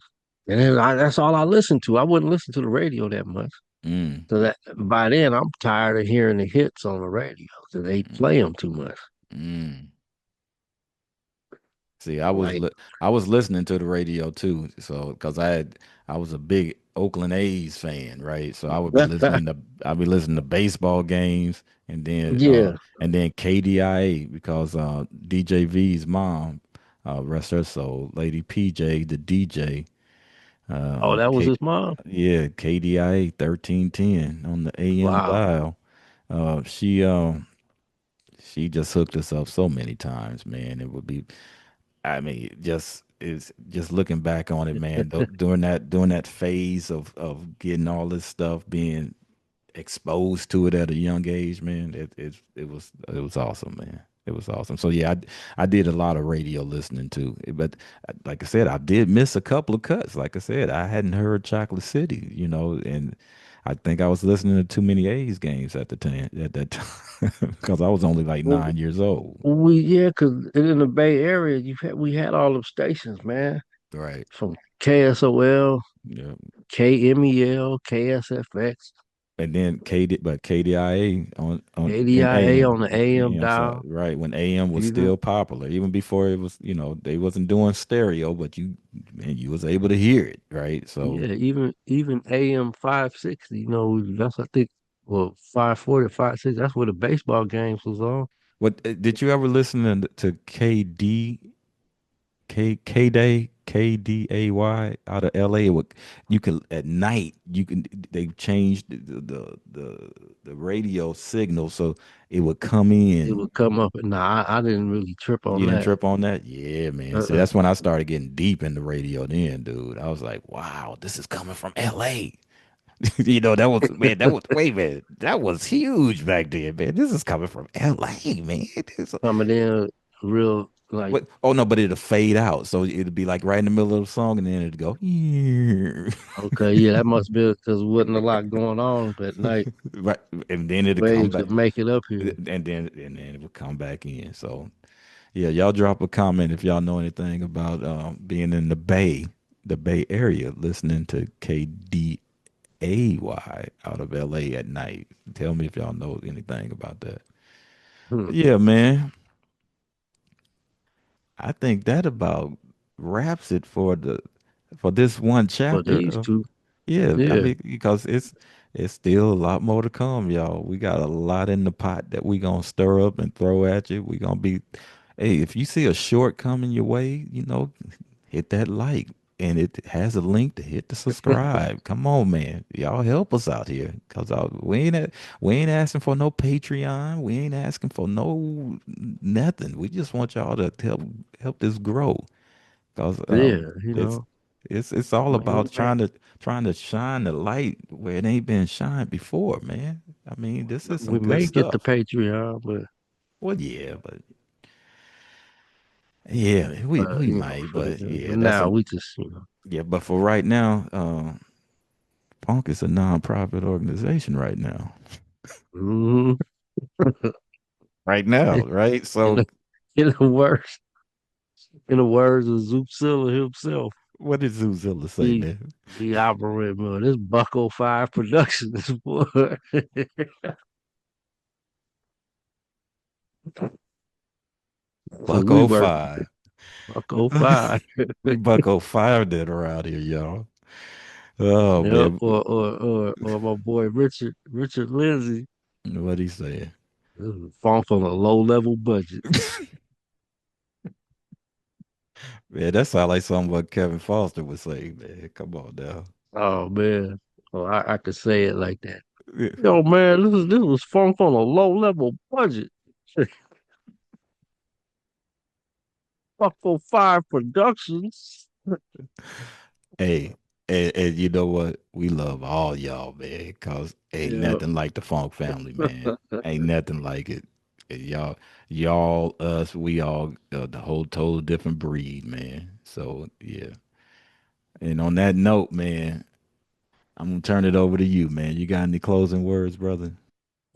And then that's all I listened to. I wouldn't listen to the radio that much. Mm, So that by then I'm tired of hearing the hits on the radio because they mm, play them too much. mm. See, Like, I was listening to the radio too, so because I was a big Oakland A's fan, right? So I'd be listening to baseball games yeah. and then KDIA because DJ V's mom, rest her soul, Lady PJ, the DJ, Oh, that was K, his mom. yeah, KDIA 1310 on the AM Wow. dial. Uh, she she just hooked us up so many times, man. It would be I mean, just is just looking back on it, man. During that phase of getting all this stuff, being exposed to it at a young age, man, it was awesome, man. It was awesome. So yeah, I did a lot of radio listening too. But like I said, I did miss a couple of cuts. Like I said, I hadn't heard Chocolate City, and I think I was listening to too many A's games at that time because I was only like Well, 9 years old. yeah, because in the Bay Area, we had all them stations, man, Right. from KSOL, Yeah. KMEL, KSFX, And then KDIA on in ADIA AM on the AM AM side, dial. right? When AM was Even still popular, even before it was, they wasn't doing stereo, but you was able to hear it, right? So Yeah, even AM 560. That's I think, well, 540, 560. That's where the baseball games was on. what did you ever listen to KDAY out of LA? You can at night you can they changed the radio signal so it would come It in. would come up. Nah, I didn't really trip You on didn't that. trip on that? Yeah, man. See, Uh-uh. that's when I started getting deep in the radio then, dude. I was like, wow, this is coming from LA. Wait, man, that was huge back then, man. This is coming from LA, man. Coming in real like, Oh no, but it'll fade out. So it'll be like right in the middle of the song and then it'd go, yeah. okay, yeah, that must be because wasn't a lot going on at night. Right. And then it'll come Waves back. that make it up here. And then it will come back in. So yeah, y'all drop a comment if y'all know anything about being in the Bay Area, listening to KDAY out of LA at night. Tell me if y'all know anything about that. Hmm. But yeah, man, I think that about wraps it for this one For chapter. these two, Yeah, I yeah. mean because it's still a lot more to come, y'all. We got a lot in the pot that we gonna stir up and throw at you. We gonna be, hey, if you see a short coming your way, hit that like, and it has a link to hit the subscribe. Come on, man, y'all help us out here, cause we ain't asking for no Patreon. We ain't asking for no nothing. We just want y'all to help this grow. Cause Yeah, it's it's all I mean, about trying to shine the light where it ain't been shined before, man. I mean, this is some we good may get the stuff. Patreon, but Well, yeah, but yeah, we might, for but yeah, that's now a we just yeah. But for right now, Funk is a non-profit organization right now. Mhm. Right now, right? in So the in the words in the words of Zoopzilla himself, what did Zuzilla say, we man? we operate, man. This Bucko Five Productions, boy. So we Bucko work five. Bucko Five. We Bucko five that around here, y'all. Oh Yep, man, or my boy Richard Lindsay. what he saying? This is funk on a low level budget. Man, that sound like something what Kevin Foster would say, man. Come on now. Oh man. Oh, I could say it like that. Yo, man, this was funk on a low level budget. Bucko Five Productions. Hey, and you know what? We love all y'all, man, cause ain't Yeah. nothing like the Funk family, man. Ain't nothing like it. And y'all, us, we all the whole total different breed, man. So yeah. And on that note, man, I'm gonna turn it over to you, man. You got any closing words, brother?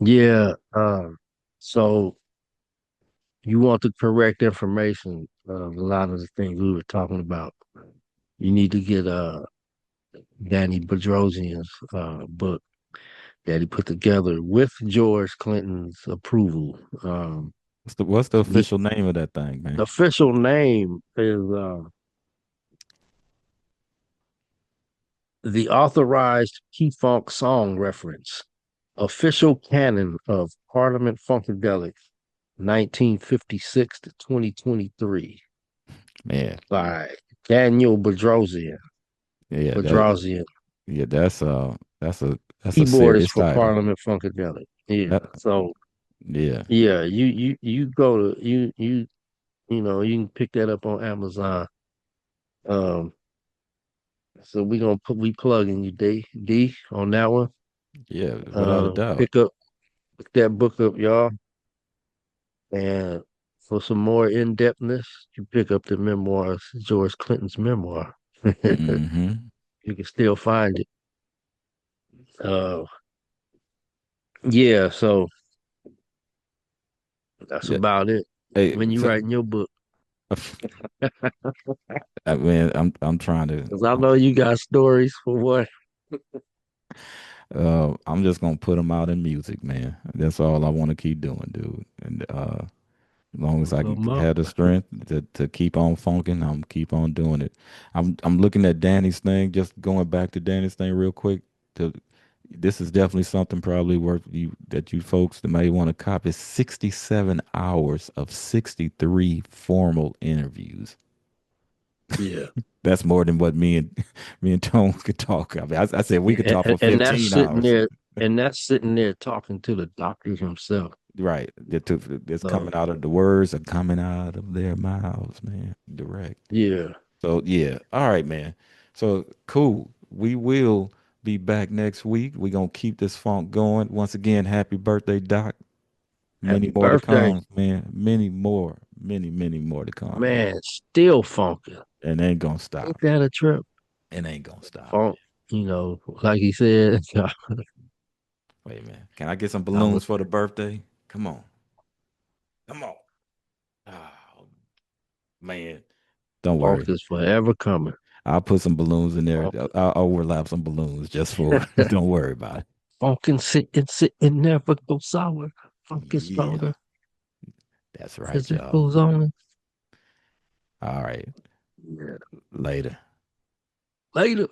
Yeah. So you want the correct information of a lot of the things we were talking about. You need to get Danny Bedrosian's book that he put together with George Clinton's approval. What's the The official name of that thing, man? official name is the Authorized P-Funk Song Reference, Official Canon of Parliament Funkadelic, 1956 to 2023, Man, by Daniel Bedrosian. yeah, Bedrosian, that's a keyboardist serious for title. Parliament Funkadelic. Yeah. That So yeah, yeah, you go to you can pick that up on Amazon. Um, so we plugging you D on that one. yeah, without a doubt. Pick that book up, y'all. And for some more in depthness, you pick up the memoirs, George Clinton's memoir. Hmm. You can still find it. Uh, yeah. So that's Yeah. about it. Hey, When you so, writing your book, I mean, I'm trying to. because I know you got stories for what. I'm just gonna put them out in music, man. That's all I want to keep doing, dude. And as long as I Put can 'em up. have the strength to keep on funking, I'm keep on doing it. I'm looking at Danny's thing. Just going back to Danny's thing real quick. To This is definitely something probably worth you that you folks that may want to copy. 67 hours of 63 formal interviews. Yeah. That's more than what me and me and Tone could talk. I mean, I said we could Yeah, talk for and that's 15 sitting hours. there, and that's sitting there talking to the doctor himself. Right. That's So coming out of the words are coming out of their mouths, man. Direct. yeah, So yeah. All right, man. So cool. We will be back next week. We're gonna keep this funk going. Once again, happy birthday, Doc. happy Many more to birthday, come, man. Many more. Many more to come, man. man. Still funky. And it ain't gonna Ain't stop. that a trip? It ain't gonna stop, man. Funk, like he said. Wait, man. Can I get some I'm balloons for the birthday? Come on. Come on. Oh, man. Don't Funk worry. is forever coming. I'll put some balloons in there. Funk, I'll overlap some balloons just for don't worry about it. funk and sit and never go sour. Funk is Yeah. stronger That's right, as it y'all. goes on. All right. Yeah. Later. Later.